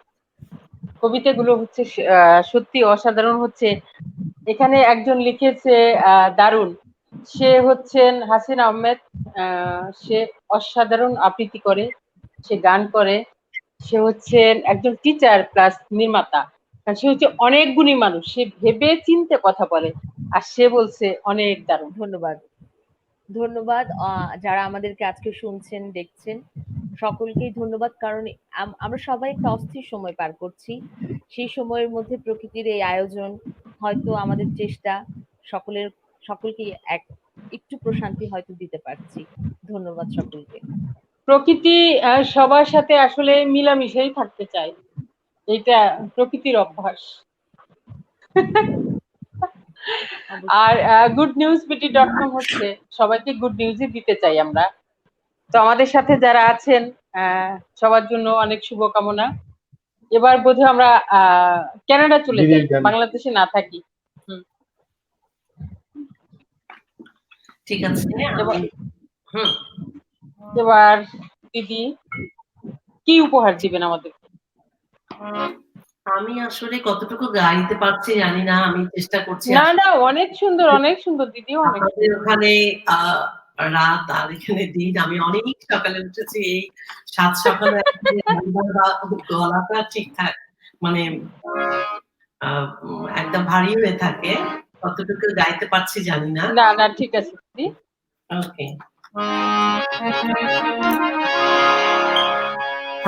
কবিতাগুলো হচ্ছে সত্যি অসাধারণ। হচ্ছে এখানে একজন লিখেছে দারুণ, সে হচ্ছেন হাসিন আহমেদ। সে অসাধারণ আবৃত্তি করে, সে গান করে, সে হচ্ছেন একজন টিচার প্লাস নির্মাতা, আর সে হচ্ছে অনেক গুণী মানুষ, সে ভেবে চিনতে কথা বলে, আর সে বলছে অনেক দারুণ। ধন্যবাদ। ধন্যবাদ যারা আমাদেরকে আজকে শুনছেন, দেখছেন। সকলকেই ধন্যবাদ। কারণ আমরা সবাই একটা অস্থির সময় পার করছি। সেই সময়ের মধ্যে প্রকৃতির এই আয়োজন, হয়তো আমাদের চেষ্টা সকলকে একটু প্রশান্তি হয়তো দিতে পারছি। ধন্যবাদ সকলকে। প্রকৃতি সবার সাথে আসলে মিলামিশাই থাকতে চায়, এটা প্রকৃতির অভ্যাস। আর goodnewsbt.com হচ্ছে সবাইকে গুড নিউজই দিতে চাই আমরা। তো আমাদের সাথে যারা আছেন সবার জন্য অনেক শুভকামনা। এবার বোধহয় আমরা কানাডা চলে যাই, বাংলাদেশে না থাকি। ঠিক আছে। এবার দিদি কি উপহার দিবেন আমাদের? আমি আসলে কতটুকু গাইতে পারছি জানি না, আমি চেষ্টা করছি। না না, অনেক সুন্দর, অনেক সুন্দর দিদি, অনেক আমাদের ওখানে রাত আর এখানে দিন। আমি অনেক সকালে উঠেছি, এই 7 সকালে গলাটা ঠিকঠাক মানে একদম ভারী হয়ে থাকে, কতটুকু গাইতে পারছি জানি না। না না, ঠিক আছে দিদি। ওকে।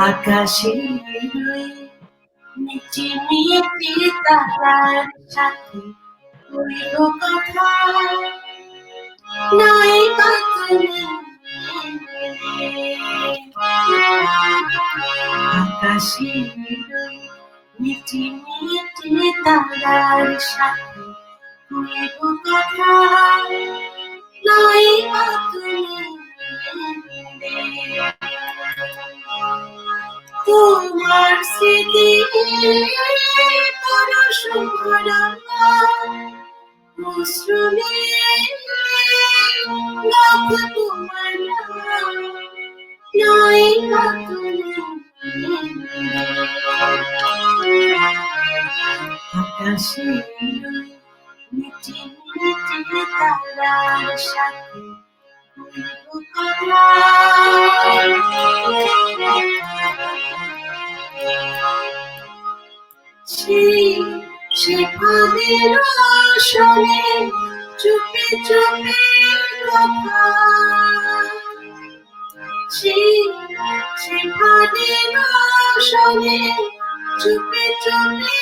আকাশে মিটি মিটি তারার সাথে কইল কথা, নাই বা তুমি আকাশে মিটি মিটি তারার সাথে কইল কথা, নাই বা তুমি তোমার স্মৃতি পরশ ভরা মৌসুমে লাখ তোমার নাই বা তুমি আকাশে মিটি মিটি তারার সাথে সেখানের শোনে চুপে চুপে কথা, সেখানের শোনে চুপে চুপে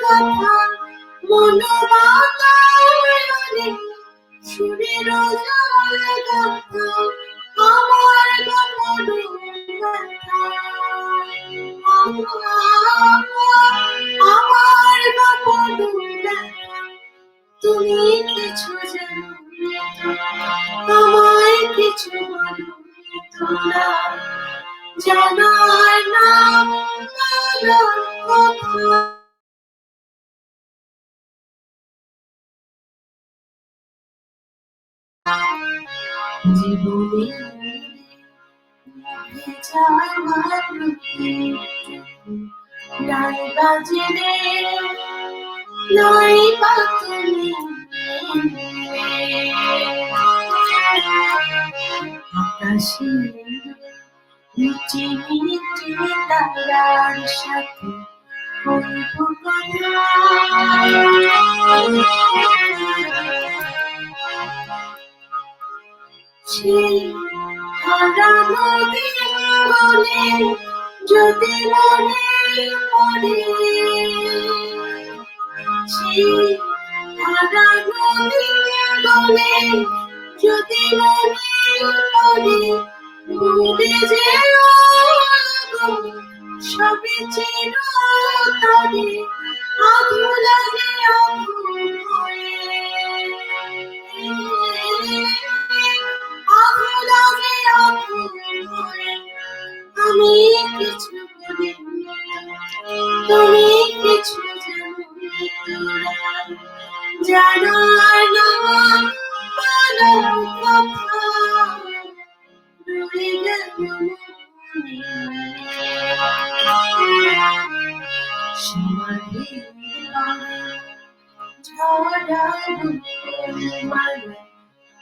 কথা, মনোবাতায়নে সুরের জায়গা আমার গোপন ব্যথা, আমার গোপন ব্যথা তুমি কিছু জানো, আমায় কিছু বলো তোমরা, জানার নাম কথা। জীবনে নাই বাজলে নাই বা তুমি আকাশে মিটি মিটি তারার সাথে কইব কথা, হারানো দিন বলে যদি মনে পড়ে, হারানো দিন বলে যদি মনে পড়ে, ভুলে যেও সবে চিরতরে, আগুন লাগে আগুন হয়ে, আগুন লাগে আগুন হয়ে, আমি কিছু বলি তুমি কিছু জানো না, বলো কথা রয়ে গেল সমাধি ঝরা মালা,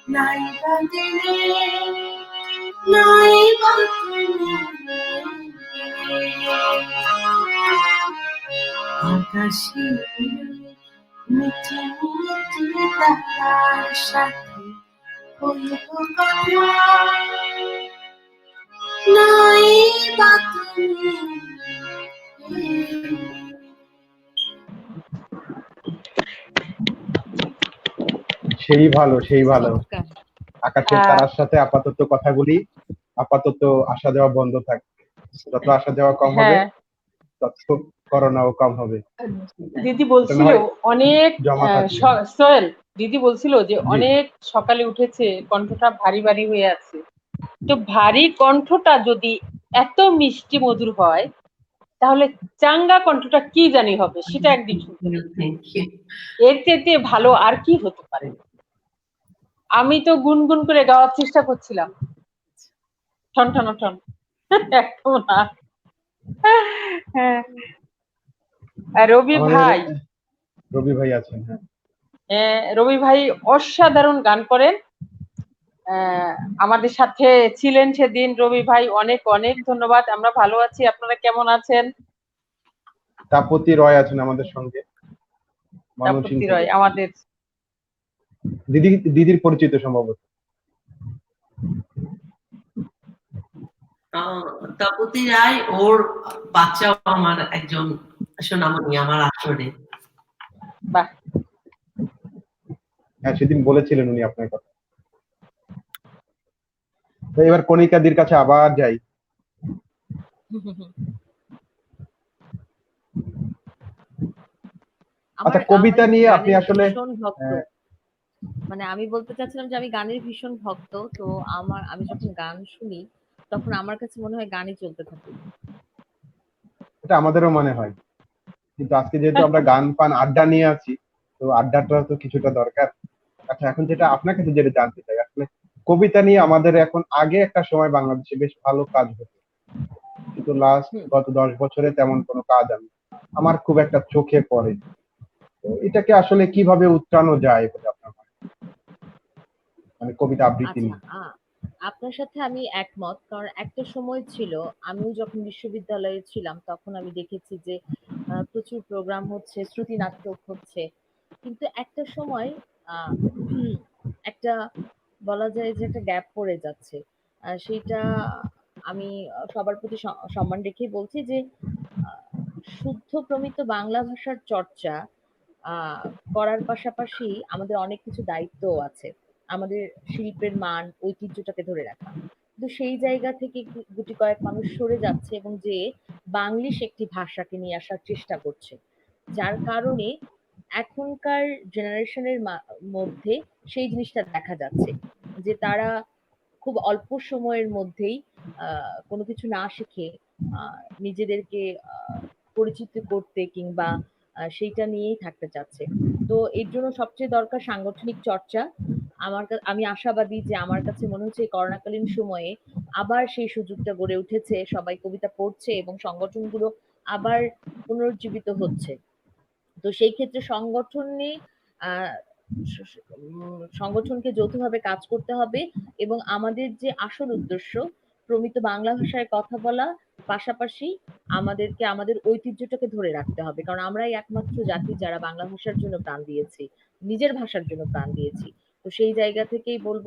নাই বা দিলে নাই বা তুমি হাসি মিটি মিটি তাহার সাথে হইব কথা নাই বা তুমি সেই ভালো, সেই ভালো। চমৎকার। আকাশের তারার সাথে আপাতত কথাগুলি আপাতত আসা যাওয়া বন্ধ থাকবে। যত আসা যাওয়া কম হবে হ্যাঁ, তত করোনাও কম হবে। দিদি এটা না বলছিল হয় অনেক জমা থাকবে। সোহেল, দিদি বলছিল যে জি। অনেক সকালে উঠেছে, কণ্ঠটা ভারী ভারী হয়ে আছে। তো ভারী কণ্ঠটা যদি এত মিষ্টি মধুর হয়, তাহলে চাঙ্গা কণ্ঠটা কি জানি হবে, সেটা একদিন শুনতে হবে। থ্যাংক ইউ এর চেয়ে ভালো আর কি হতে পারে? আমি তো গুনগুন করে গাওয়ার চেষ্টা করছিলাম, ঠন ঠন ঠন, একদম না। হ্যাঁ, আর রবি আমাদের ভাই, রবি ভাই আছেন, হ্যাঁ। রবি ভাই অসাধারণ গান করেন। আহ, আমাদের সাথে ছিলেন সেদিন রবি ভাই, অনেক অনেক ধন্যবাদ। আমরা ভালো আছি, আপনারা কেমন আছেন? তাপতি রয় আছেন আমাদের সঙ্গে ময়মনসিংহ তাপসী থেকে। রয় আমাদের দিদির পরিচিত সম্ভবত। তপতি রায় ওর বাচ্চাও আমার একজন সোনামণি আমার আসরে। বাহ, হ্যাঁ, সেদিন বলেছিলেন উনি আপনার কথা। তো এবার কণিকাদির কাছে আবার যাই। আমার আচ্ছা, কবিতা আমি নিয়ে আপনি গানের আসলে ভীষণ ভক্ত। আহ, মানে আমি বলতে চাচ্ছিলাম যে আমি গানের ভীষণ ভক্ত। তো আমি যখন গান শুনি তখন আমার কাছে মনে হয় গানই চলতে থাকে। এটা আমাদেরও মনে হয়, কিন্তু আজকে যেহেতু আমরা গান পান আড্ডা নিয়ে আছি, তো আড্ডাটা তো কিছুটা দরকার। আচ্ছা, এখন যেটা আপনার কাছে যেটা জানতে চাই, আসলে কবিতা নিয়ে আমাদের এখন, আগে একটা সময় বাংলাদেশে বেশ ভালো কাজ হতো, কিন্তু হুম। গত 10 বছরে তেমন কোনো কাজ আমার খুব একটা চোখে পড়ে। তো এটাকে আসলে কিভাবে উতরানো যায় বলে আপনার মনে হয়? মানে কবিতা আবৃত্তি আচ্ছা, নিয়ে। আপনার সাথে আমি একমত। কারণ একটা সময় ছিল, আমিও যখন বিশ্ববিদ্যালয়ে ছিলাম তখন আমি দেখেছি যে প্রচুর প্রোগ্রাম হচ্ছে, শ্রুতি নাটক হচ্ছে। কিন্তু একটা সময় আ একটা বলা যায় যে একটা গ্যাপ পড়ে যাচ্ছে। সেইটা আমি সবার প্রতি সম্মান রেখেই বলছি যে আ শুদ্ধ প্রমিত বাংলা ভাষার চর্চা আ করার পাশাপাশি আমাদের অনেক কিছু দায়িত্বও আছে। আমাদের শিল্পের মান, ঐতিহ্যটাকে ধরে রাখা। কিন্তু সেই জায়গা থেকে গুটি কয়েক মানুষ সরে যাচ্ছে এবং বাংলিশ একটি ভাষাকে নিয়ে আসার চেষ্টা করছে। যার কারণে এখনকার জেনারেশনের মধ্যে সেই জিনিসটা দেখা যাচ্ছে। যে তারা খুব অল্প সময়ের মধ্যেই কোনো কিছু না শিখে আ নিজেদেরকে আ পরিচিত করতে কিংবা সেইটা নিয়েই থাকতে চাচ্ছে। তো এর জন্য সবচেয়ে দরকার সাংগঠনিক চর্চা। আমি আশাবাদী যে আমার কাছে মনে হচ্ছে এই করোনাকালীন সময়ে আবার সেই সুযোগটা গড়ে উঠেছে। সবাই কবিতা পড়ছে এবং সংগঠনগুলো আবার পুনরুজ্জীবিত হচ্ছে। তো সেই ক্ষেত্রে সংগঠনে আ স স সংগঠনকে যৌথভাবে কাজ করতে হবে এবং আমাদের যে আসল উদ্দেশ্য প্রমিত বাংলা ভাষায় কথা বলা, পাশাপাশি আমাদেরকে আমাদের ঐতিহ্যটাকে ধরে রাখতে হবে। কারণ আমরাই একমাত্র জাতি যারা বাংলা ভাষার জন্য প্রাণ দিয়েছি, নিজের ভাষার জন্য প্রাণ দিয়েছি। তো সেই জায়গা থেকেই বলব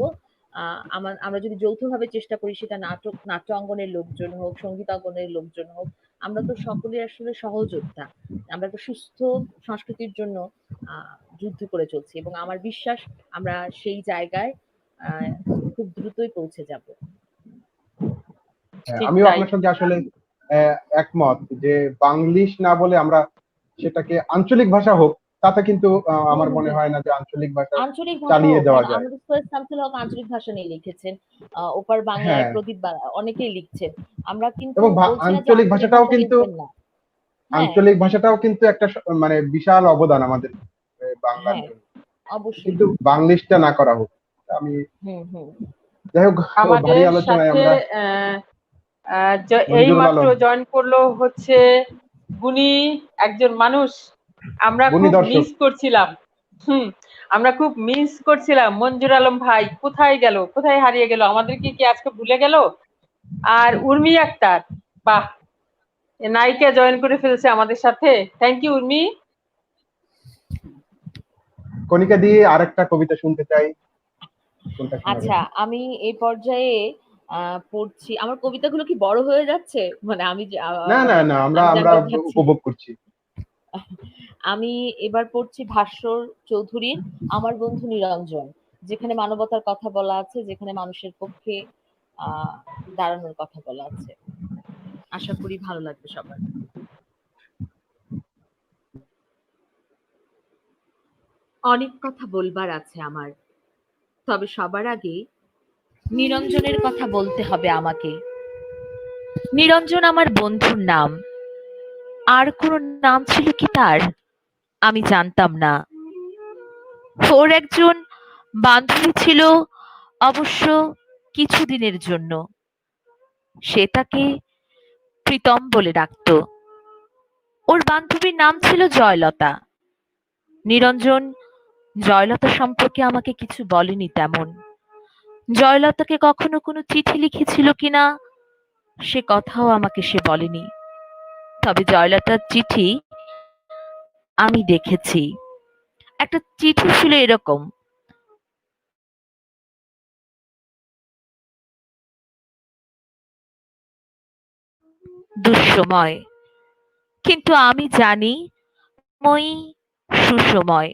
আমরা যদি যৌথভাবে চেষ্টা করি, সেটা নাট্য অঙ্গনের লোকজন হোক, সঙ্গীতাঙ্গনের লোকজন হোক, আমরা তো সকলেই আসলে সহযোদ্ধা। আমরা একটা সুস্থ সংস্কৃতির জন্য যুদ্ধ করে চলছি এবং আমার বিশ্বাস আমরা সেই জায়গায় আহ, খুব দ্রুতই পৌঁছে যাব। হ্যাঁ, ঠিক আমিও তাই। আপনার সঙ্গে আসলে একমত যে বাংলিশ না বলে আমরা সেটাকে আঞ্চলিক ভাষা হোক, তাতে কিন্তু হুম আমার হুম মনে হুম। হয় না যে আঞ্চলিক ভাষা আঞ্চলিক ভাষা চালিয়ে হোক, যাওয়া কারণ যায়। আমাদের সৈয়দ শামসুল হক আঞ্চলিক ভাষা নিয়ে লিখেছেন, ওপার বাংলায় হ্যাঁ, প্রদীপ অনেকেই লিখছেন। আমরা কিন্তু এবং বলছি না যে আঞ্চলিক আঞ্চলিক ভাষাটাও ভাষা কিন্তু লিখবেন না। হ্যাঁ, একটা মানে বিশাল অবদান আমাদের বাংলার হ্যাঁ, জন্য, অবশ্যই। কিন্তু বাংলিশটা না করা হোক। আমি হুম হুম। যাই হোক, ভারী আমাদের আলোচনায় সাথে আমরা। আহ, এই মঞ্জুরুল মাত্র আলম, জয়েন করলো হচ্ছে গুণী একজন মানুষ। আমরা গুণী খুব দর্শক। মিস করছিলাম। হুম, আমরা খুব মিস করছিলাম। মঞ্জুর আলম ভাই কোথায় গেল, কোথায় হারিয়ে গেল, আমাদেরকে কি আজকে ভুলে গেল? আর উর্মি আক্তার, বাহ, নায়িকা জয়েন করে ফেলছে আমাদের সাথে। Thank you Urmi. কণিকা দিয়ে আরেকটা কবিতা শুনতে চাই, কোনটা শোনাবেন? আচ্ছা, আমি এই পর্যায়ে পড়ছি। আমার কবিতাগুলো কি বড় হয়ে যাচ্ছে? মানে আমি যে না না মানে না, আমরা আমি আমরা জানতে চাচ্ছি। উপভোগ করছি। আমি এবার পড়ছি ভাস্বর চৌধুরীর আমার বন্ধু নিরঞ্জন, যেখানে মানবতার কথা বলা আছে, যেখানে মানুষের পক্ষে আহ দাঁড়ানোর কথা বলা আছে। আশা করি ভালো লাগবে সবার। অনেক কথা বলবার আছে আমার, তবে সবার আগে নিরঞ্জনের কথা বলতে হবে আমাকে। নিরঞ্জন আমার বন্ধুর নাম। আর কোনো নাম ছিল কি তার? আমি জানতাম না। ওর একজন বান্ধবী ছিল, অবশ্য কিছুদিনের জন্য। সে তাকে প্রীতম বলে ডাকতো। ওর বান্ধবীর নাম ছিল জয়লতা। নিরঞ্জন জয়লতা সম্পর্কে আমাকে কিছু বলেনি তেমন। জয়লতাকে কখনো কোনো চিঠি লিখেছিল কিনা সে কথাও আমাকে সে বলেনি। তবে জয়লতার চিঠি আমি দেখেছি। একটা চিঠি ছিল এরকম: দুঃসময়, কিন্তু আমি জানি মই সুসময়,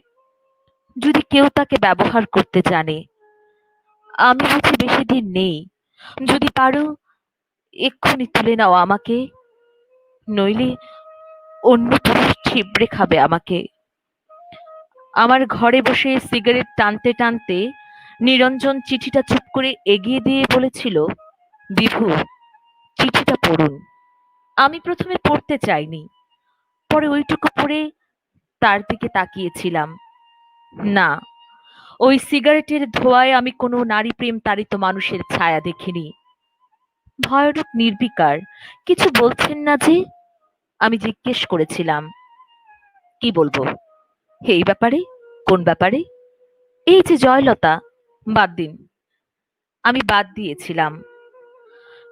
যদি কেউ তাকে ব্যবহার করতে জানে। আমি বুঝি বেশি দিন নেই, যদি পারো এক্ষুনি তুলে নাও আমাকে, নইলে অন্য পুরুষ ছিবড়ে খাবে আমাকে। আমার ঘরে বসে সিগারেট টানতে টানতে নিরঞ্জন চিঠিটা চুপ করে এগিয়ে দিয়ে বলেছিল, বিভু, চিঠিটা পড়ুন। আমি প্রথমে পড়তে চাইনি, পরে ওইটুকু পড়ে তার দিকে তাকিয়েছিলাম। না, ওই সিগারেটের ধোঁয়ায় আমি কোনো নারী প্রেম তাড়িত মানুষের ছায়া দেখিনি। ভয়ানক নির্বিকার। কিছু বলছেন না যে? আমি জিজ্ঞেস করেছিলাম। কি বলবো? এই ব্যাপারে? কোন ব্যাপারে? এই যে জয়লতা। বাদ দিন। আমি বাদ দিয়েছিলাম।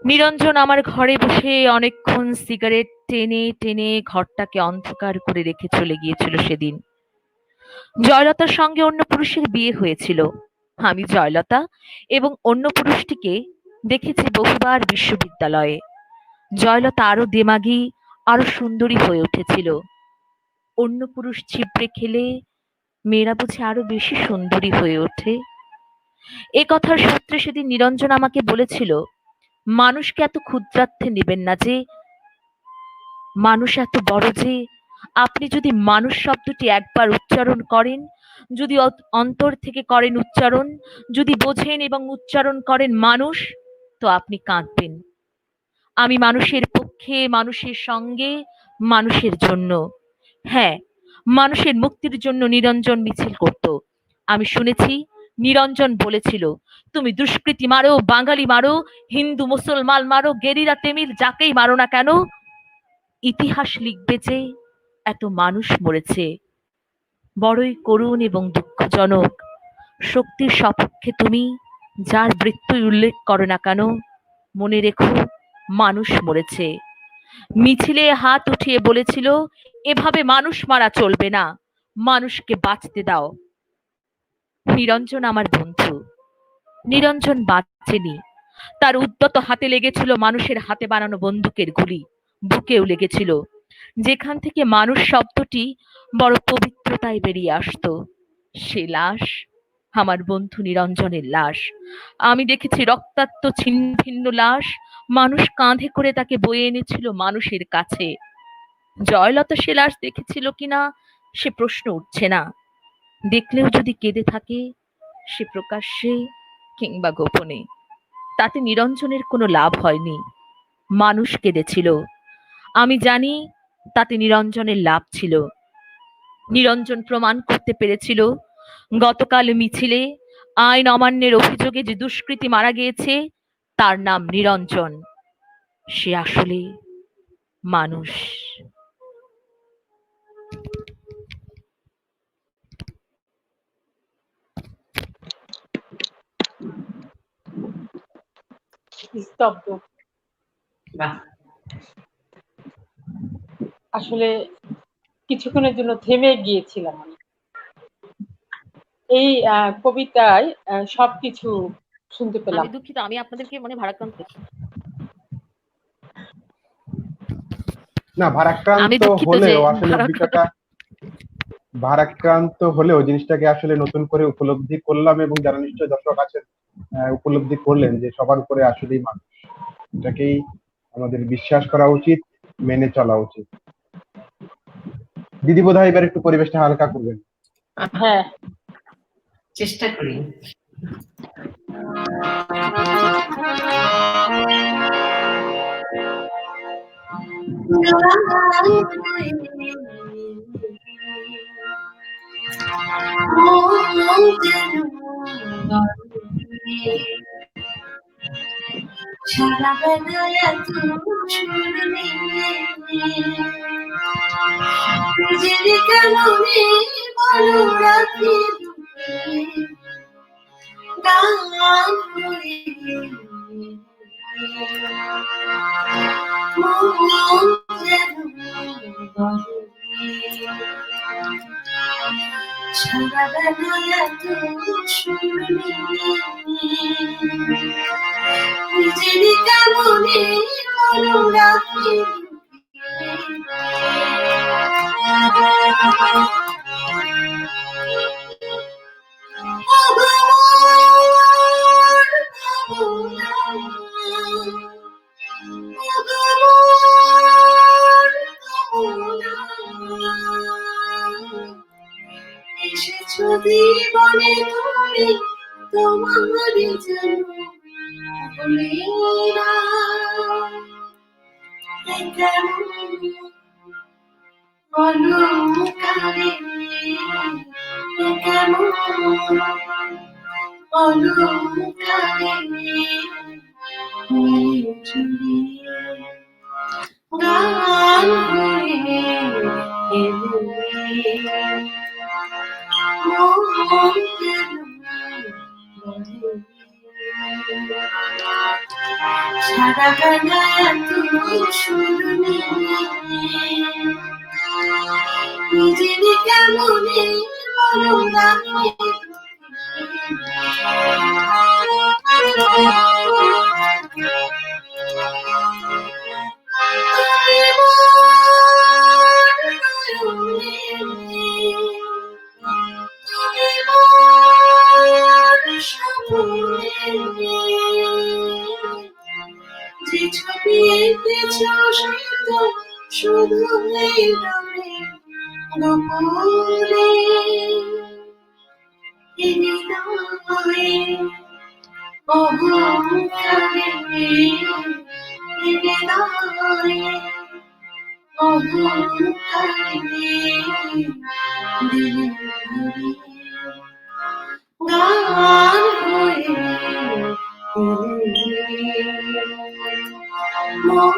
নিরঞ্জন আমার ঘরে বসে অনেকক্ষণ সিগারেট টেনে টেনে ঘরটাকে অন্ধকার করে রেখে চলে গিয়েছিল সেদিন। জয়লতার সঙ্গে অন্য পুরুষের বিয়ে হয়েছিল। আমি জয়লতা এবং অন্য পুরুষটিকে দেখেছি বহুবার বিশ্ববিদ্যালয়ে। জয়লতা আরো দেমাগী, আরো সুন্দরী হয়ে উঠেছিল। অন্য পুরুষ ছিপড়ে খেলে মেয়েরা বুঝি আরো বেশি সুন্দরী হয়ে ওঠে। এ কথার সূত্রে সেদিন নিরঞ্জন আমাকে বলেছিল, মানুষকে এত ক্ষুদ্রার্থে নেবেন না যে, মানুষ এত বড় যে আপনি যদি মানুষ শব্দটি একবার উচ্চারণ করেন, যদি অন্তর থেকে করেন উচ্চারণ, যদি বোঝেন এবং উচ্চারণ করেন মানুষ, তো আপনি কাঁদবেন। আমি মানুষের পক্ষে, মানুষের সঙ্গে, মানুষের জন্য। হ্যাঁ, মানুষের মুক্তির জন্য নিরঞ্জন মিছিল করত। আমি শুনেছি নিরঞ্জন বলেছিল, তুমি দুষ্কৃতী মারো, বাঙালি মারো, হিন্দু মুসলমান মারো, গেরিলা তেমিল, যাকেই মারো না কেন, ইতিহাস লিখবে যে এত মানুষ মরেছে। বড়ই করুণ এবং দুঃখজনক। শক্তির সপক্ষে তুমি যার মৃত্যুই উল্লেখ করো না কেন, মনে রেখো মানুষ মরেছে। মিছিলে হাত উঠিয়ে বলেছিল, এভাবে মানুষ মারা চলবে না, মানুষকে বাঁচতে দাও। নিরঞ্জন আমার বন্ধু। নিরঞ্জন বাঁচেনি। তার উদ্যত হাতে লেগেছিল মানুষের হাতে বানানো বন্দুকের গুলি, বুকেও লেগেছিল, যেখান থেকে মানুষ শব্দটি বড় পবিত্রতায় বেরিয়ে আসতো। সে লাশ আমার বন্ধু নিরঞ্জনের লাশ। আমি দেখেছি রক্তাক্ত ছিন্ন ভিন্ন লাশ, মানুষ কাঁধে করে তাকে বয়ে এনেছিল মানুষের কাছে। জয়লতা সে লাশ দেখেছিল কিনা সে প্রশ্ন উঠছে না। দেখলেও যদি কেঁদে থাকে, সে প্রকাশ্যে কিংবা গোপনে, তাতে নিরঞ্জনের কোনো লাভ হয়নি। মানুষ কেঁদেছিল। আমি জানি তাতে নিরঞ্জনের লাভ ছিল। নিরঞ্জন প্রমাণ করতে পেরেছিল গতকাল মিছিলে আইন অমান্যের অভিযোগে যে দুষ্কৃতী মারা গিয়েছে তার নাম নিরঞ্জন। সে আসলে মানুষ। স্তব্ধ। বাহ, আসলে কিছুক্ষণের জন্য থেমে গিয়েছিলাম আমি। এই কবিতায় সবকিছু শুনতে পেলাম। আমি দুঃখিত, আমি আপনাদেরকে ভারাক্রান্ত করছি। না, আমি ভারাক্রান্ত দুঃখিত যে হলেও আসলে বিষয়টা ভারাক্রান্ত হলেও জিনিসটাকে আসলে নতুন করে উপলব্ধি করলাম, এবং যারা নিশ্চয়ই দর্শক আছেন উপলব্ধি করলেন যে সবার উপরে আসলেই মানুষ, এটাকেই আমাদের বিশ্বাস করা উচিত, মেনে চলা উচিত। দিদি বোধহয় এবার একটু পরিবেশটা হালকা করবেন। হ্যাঁ, চেষ্টা করি। সারা বেলায় এত শুনলি নিজের কেমনে ভালো রাখি গান করে মন যেন সারা বেলায় এত শুনলি নিজের কেমনে ভালো রাখি এসেছো জীবনে তুমি তোমার যেন ভুলিনা কেমন অলুকারে কেমন অলুকারে চুরিয়ে গান হয়ে এলো মন যেন সারা বেলায় এত শুনলি নিজের কেমনে ভালো রাখি যে ছবি এঁকেছ শুধু এই নামে গোপনে হৃদয়ে অহংকারে হৃদয়ে অহংকারে দিলে ভরে গান হয়ে মন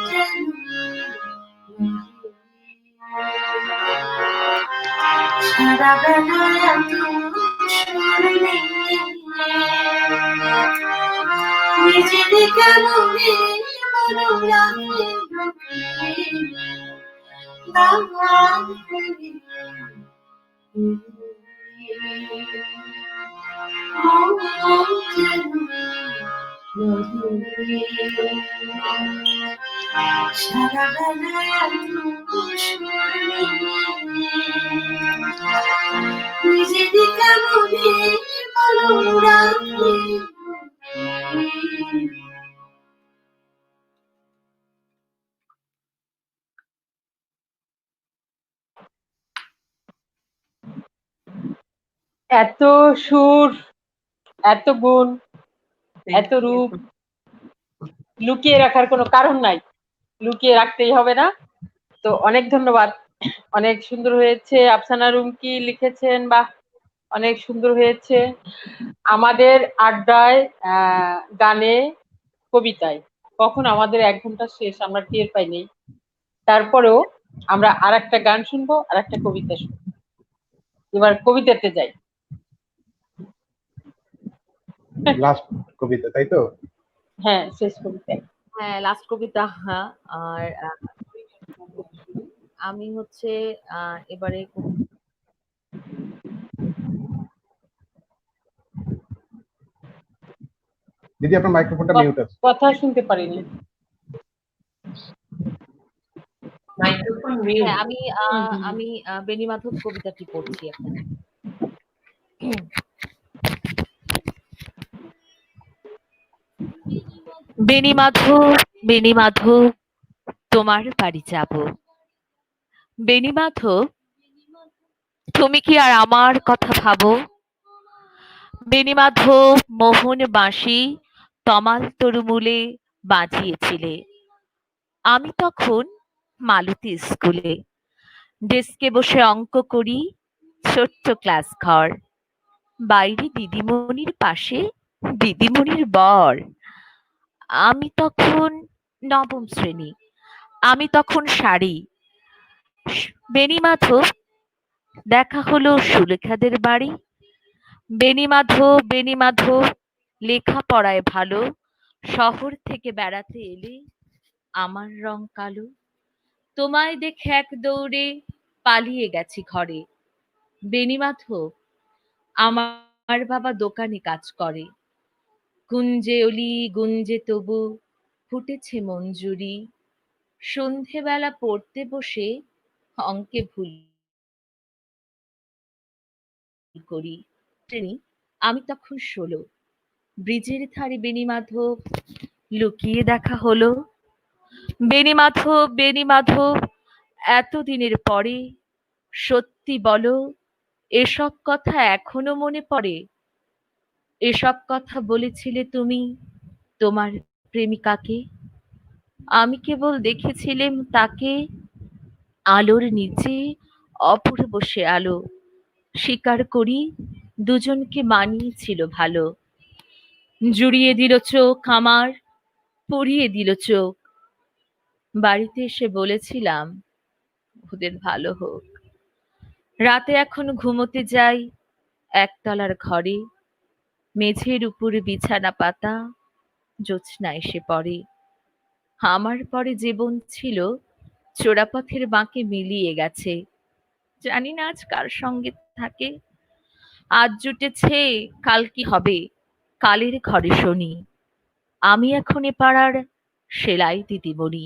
যেন সারা বেলায় এত শুনলি নিজের কেমনে ভালো রাখি গান করে মন যেন সারা বেলায় এত শুনলি নিজের কেমনে ভালো রাখি এত সুর, এত গুণ, এত রূপ লুকিয়ে রাখার কোনো কারণ নাই, লুকিয়ে রাখতেই হবে না। তো অনেক ধন্যবাদ, অনেক সুন্দর হয়েছে। আফসানা রুমকি লিখেছেন, বাহ অনেক সুন্দর হয়েছে। আমাদের আড্ডায় গানে কবিতায় কখন আমাদের 1 ঘন্টা শেষ আমরা টের পাইনি। তারপরেও আমরা আর একটা গান শুনবো, আর একটা কবিতা শুনবো। এবার কবিতাতে যাই। লাস্ট কবিতা, তাই তো? হ্যাঁ, শেষ কবিতা। হ্যাঁ, লাস্ট কবিতা। আর আমি হচ্ছে এবারে দিদি আপনার মাইক্রোফোনটা মিউট আছে। কথা শুনতে পারিনি। Microphone mute. হ্যাঁ, আমি বেণী মাধব কবিতাটি পড়ছি এখন। বেণী মাধব, বেণী মাধব, তোমার বাড়ি যাব। বেণী মাধব, তুমি কি আর আমার কথা ভাবো? বেণী মাধব, মোহন বাঁশি তমাল তরুমূলে বাজিয়েছিলে। আমি তখন মালতী স্কুলে ডেস্কে বসে অঙ্ক করি, ছোট্ট ক্লাস ঘর। বাইরে দিদিমণির পাশে দিদিমণির বর। আমি তখন নবম শ্রেণী, আমি তখন শাড়ি। বেণী মাধব, দেখা হলো সুলেখাদের বাড়ি। বেণী মাধব, বেণী মাধব, লেখাপড়ায় ভালো, শহর থেকে বেড়াতে এলে আমার রং কালো। তোমায় দেখে এক দৌড়ে পালিয়ে গেছি ঘরে। বেণী মাধব, আমার বাবা দোকানে কাজ করে। কুঞ্জে অলি গুঞ্জে তবু ফুটেছে মঞ্জুরি। সন্ধেবেলা পড়তে বসে অঙ্কে ভুল করি। শ্রেণী, আমি তখন 16। ব্রিজের ধারে বেণী মাধব, লুকিয়ে দেখা হলো। বেণী মাধব, বেণী মাধব, এতদিনের পরে সত্যি বলো, এসব কথা এখনো মনে পড়ে? এসব কথা বলেছিলে তুমি তোমার প্রেমিকাকে? আমি কেবল দেখেছিলাম তাকে, আলোর নিচে অপূর্ব সে আলো। স্বীকার করি দুজনকে মানিয়েছিল ভালো। জুড়িয়ে দিল চোখ আমার, পরিয়ে দিল চোখ। বাড়িতে এসে বলেছিলাম ওদের ভালো হোক। রাতে এখন ঘুমোতে যাই একতলার ঘরে। মেঝের উপরে বিছানা পাতা, জ্যোৎস্না এসে পড়ে। আমার পরে জীবন ছিল চোরাপথের বাঁকে মিলিয়ে গেছে। জানি না আজ কার সঙ্গে থাকে। আজ জুটেছে, কাল কি হবে কালের ঘরে শনি। আমি এখন এ পাড়ার সেলাই দিদিমণি।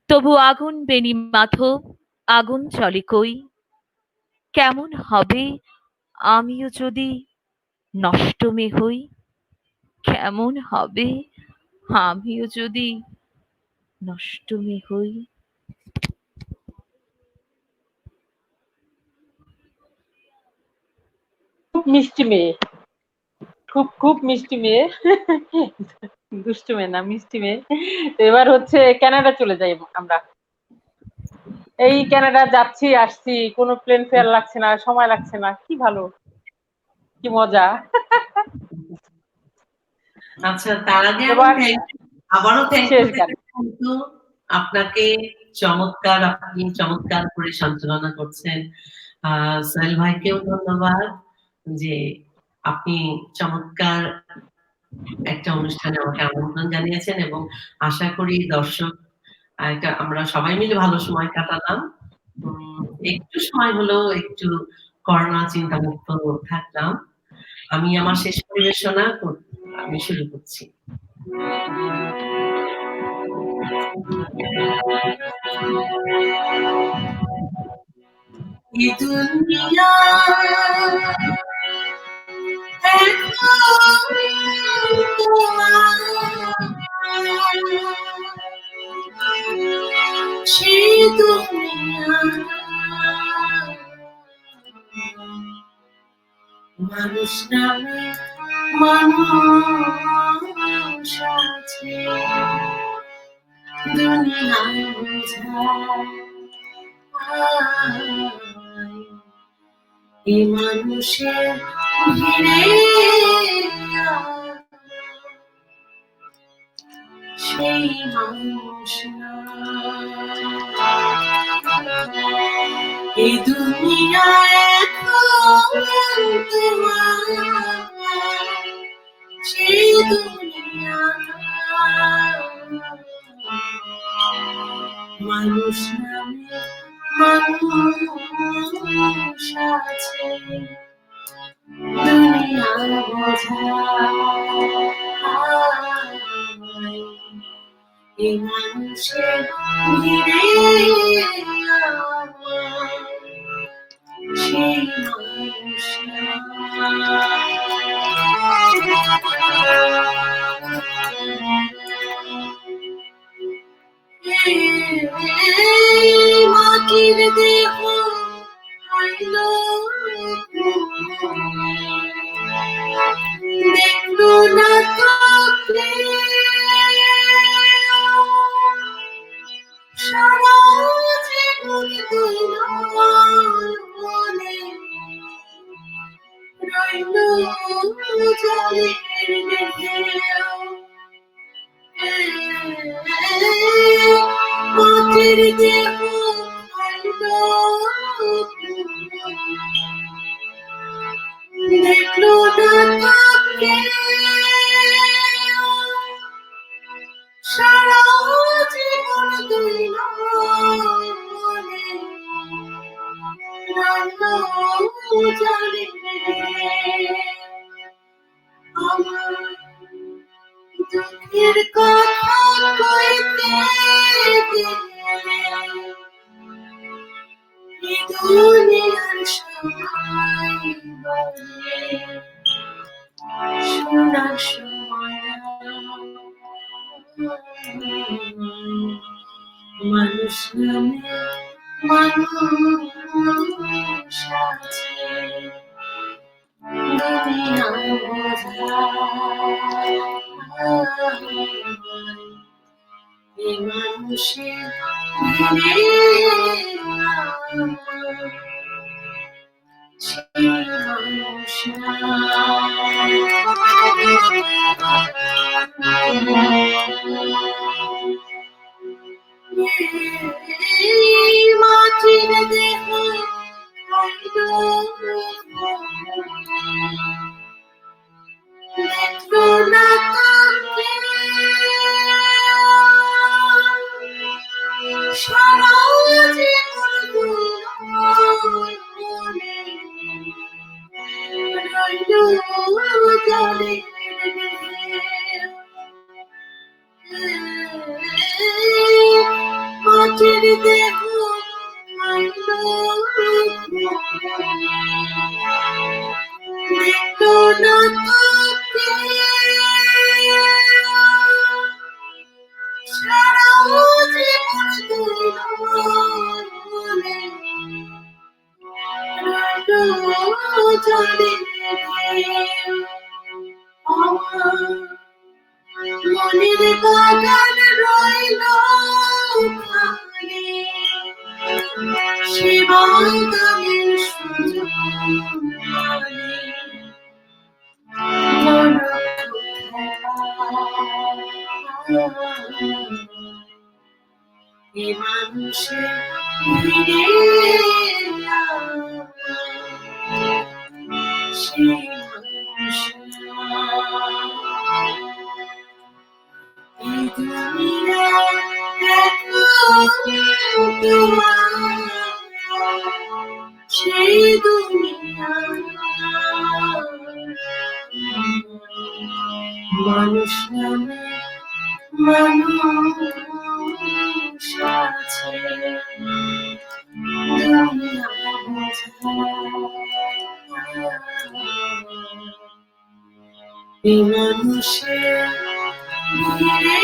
তবু আগুন বেণী মাধব, আগুন চলে কই। কেমন হবে আমিও যদি নষ্ট মেয়ে হই? কেমন হবে আমিও যদি নষ্ট মেয়ে হই? খুব মিষ্টি মেয়ে, খুব খুব মিষ্টি মেয়ে। দুষ্টু মেয়ে না, মিষ্টি মেয়ে। তো এবার হচ্ছে কানাডা চলে যাই আমরা। এই কানাডা যাচ্ছি আসছি, কোনো প্লেন ফেয়ার লাগছে না, সময় লাগছে না, কি ভালো, কি মজা। আচ্ছা, তার আগে এবার আবারও থ্যাংক শেষ ইউ গান। কিন্তু আপনাকে আপনি চমৎকার করে সঞ্চালনা করছেন। সোহেল ভাইকেও ধন্যবাদ যে আপনি চমৎকার একটা অনুষ্ঠানে আমাকে আমন্ত্রণ জানিয়েছেন, এবং আশা করি দর্শক আমরা সবাই মিলে ভালো সময় কাটালাম। একটু সময় হলেও একটু করোনা চিন্তামুক্ত থাকলাম। আমি আমার শেষ পরিবেশনা আমি শুরু করছি। ये दुनिया সেই দুনিয়া মানুষ নামে মানুষ আছে, দুনিয়ায় বোঝায় এই মানুষের ভিড়ে সেই মানুষ না। এই দুনিয়ায় এখন তোমার সেই দুনিয়া মানুষ নামে মানুষ আছে দুনিয়া বোঝায় এই মানুষের ভিড়ে আমার সেই মানুষ মাটির দেহ আইলো দেখলো না কাউকে সারা জীবন দিল মনে রইলো জলের ঢেউ মাটির দেহ আইলো দেখলো না কাউকে সারা জীবন দিল মনে রইলো জলের ঢেউ আমার দুঃখের কথা কইতে গেলে দুনিয়ার সবাই বলে শোনার সময় মানুষ নামে মানুষ আছে দুনিয়া বোঝায় এই মানুষের ভিড়ে সেই মানুষ মাটির দেহ দেখলো না কাউকে সারা জীবন মনে রইলো জলের মাটির দেহ আইলো দেখলো না কাউকে সারা জীবন দিল মনে রইলো জলের ঢেউ আমার মনের বাগান রইল খালি সে বাগানের সুযোগ এ মানুষের ভিড়ে সে মানুষ এই দুনিয়া সেই দুনিয়া মানুষ নামে মানুষ আছে দুনিয়া বোঝায় এই মানুষের ভিড়ে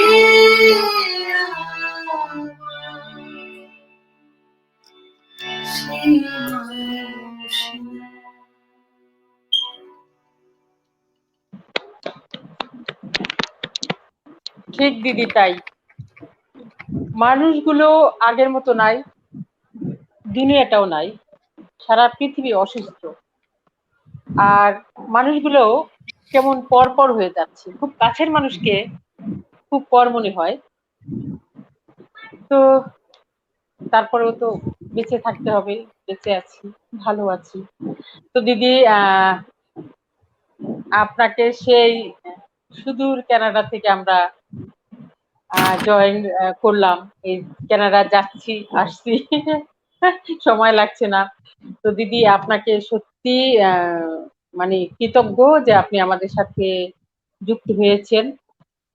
সেই মানুষ ঠিক দিদি, তাই মানুষগুলো আগের মতো নাই, দুনিয়াটাও নাই, সারা পৃথিবী অসুস্থ। আর মানুষগুলো কেমন পরপর হয়ে যাচ্ছে, খুব কাছের মানুষকে খুব পর মনে হয়। তো তারপরেও তো বেঁচে থাকতে হবে, বেঁচে আছি, ভালো আছি। তো দিদি, আপনাকে সেই সুদূর কানাডা থেকে আমরা জয়েন করলাম, এই কানাডা যাচ্ছি আসছি। সময় লাগছে না। তো দিদি আপনাকে সত্যি মানে কৃতজ্ঞ যে আপনি আমাদের সাথে যুক্ত হয়েছেন।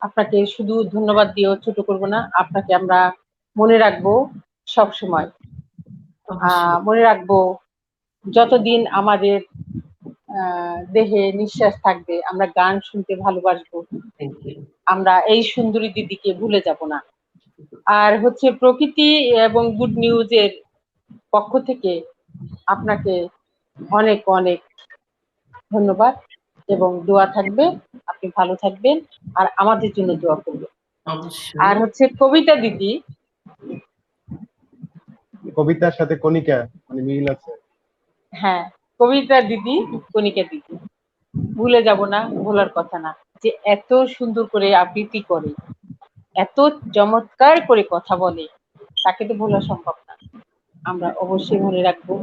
আপনাকে শুধু ধন্যবাদ দিয়েও ছোট করব না, আপনাকে আমরা মনে রাখবো সব সময়। অবশ্যই। মনে রাখবো যতদিন আমাদের দেহে নিঃশ্বাস থাকবে, আমরা গান শুনতে ভালোবাসবো, থ্যাংক ইউ। আমরা এই সুন্দরী দিদিকে ভুলে যাব না। আর হচ্ছে প্রকৃতি এবং গুড নিউজের পক্ষ থেকে আপনাকে অনেক অনেক ধন্যবাদ এবং দোয়া থাকবে, আপনি ভালো থাকবেন আর আমাদের জন্য দোয়া করবেন। অবশ্যই। আর হচ্ছে কবিতা দিদি, কবিতার সাথে কণিকা মানে মিল আছে। হ্যাঁ কবিতা দিদি, কণিকা দিদি ভুলে যাব না, ভোলার কথা না। যে এত সুন্দর করে আবৃত্তি করে, এত চমৎকার করে কথা বলে, তাকে তো ভোলা সম্ভব না। আমরা অবশ্যই মনে রাখবো।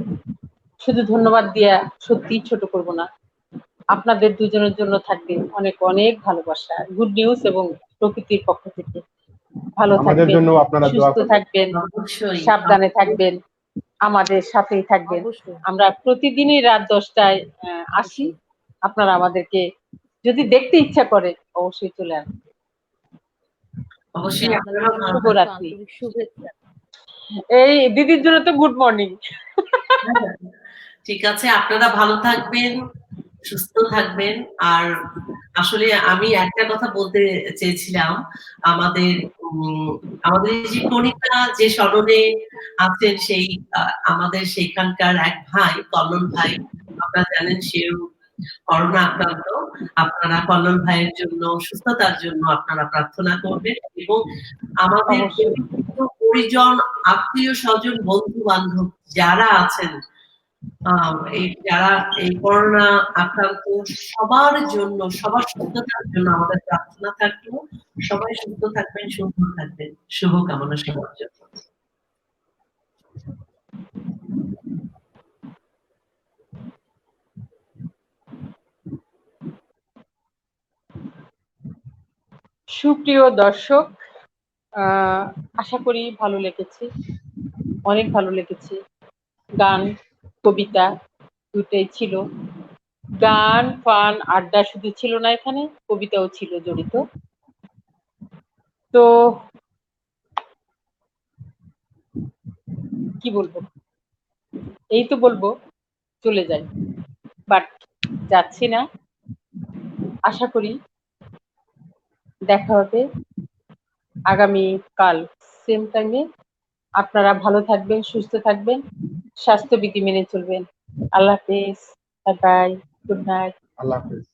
শুধু ধন্যবাদ দিয়া সত্যি ছোট করব না। আপনাদের দুজনের জন্য থাকবে অনেক অনেক ভালোবাসা, গুড নিউজ এবং প্রকৃতির পক্ষ থেকে। ভালো আমাদের থাকবেন, জন্য আপনারা দোয়া সুস্থ করবেন। থাকবেন, অবশ্যই। সাবধানে থাকবেন, আমাদের সাথেই থাকবেন। অবশ্যই আমরা প্রতিদিনই রাত 10টায় আসি। অবশ্যই আপনারা আমাদেরকে যদি দেখতে ইচ্ছা করে অবশ্যই চলে আসবেন। অবশ্যই আপনাদের আপনারাও জন্য ভালো সমস্ত শুভরাত্রি। আন্তরিক শুভেচ্ছা। এই দিদির জন্য তো গুড মর্নিং। থাকবেন। ঠিক আছে, আপনারা ভালো থাকবেন, সুস্থ থাকবেন। আর আসলে আমি একটা কথা বলতে চেয়েছিলাম, আমাদের আমাদের এই যে কণিকা যে স্মরণে আছেন সেই আমাদের সেখানকার এক ভাই, কল্লোল ভাই, আপনারা জানেন সেও করোনা আক্রান্ত। আপনারা কল্লোল ভাইয়ের জন্য, সুস্থতার জন্য আপনারা প্রার্থনা করবেন এবং আমাদের অবশ্যই পরিজন, আত্মীয় স্বজন, বন্ধু বান্ধব যারা আছেন, এই যারা এই করোনা আক্রান্ত, সবার জন্য, সবার সুস্থতার জন্য আমাদের প্রার্থনা থাকলো। সবাই সুস্থ থাকবেন, সুন্দর থাকবেন। শুভকামনা সবার জন্য। সুপ্রিয় দর্শক, আশা করি ভালো লেগেছে, অনেক ভালো লেগেছে। গান, কবিতা দুটাই ছিল। গান, ফান, আড্ডা শুধু ছিল না, এখানে কবিতাও ছিল জড়িত। তো কি বলবো, এই তো বলবো চলে যাই, বাট যাচ্ছি না। আশা করি দেখা হবে আগামী কাল সেম টাইমে। আপনারা ভালো থাকবেন, সুস্থ থাকবেন, স্বাস্থ্যবিধি মেনে চলবেন। আল্লাহ হাফেজ, বাই বাই, গুড নাইট। আল্লাহ হাফেজ।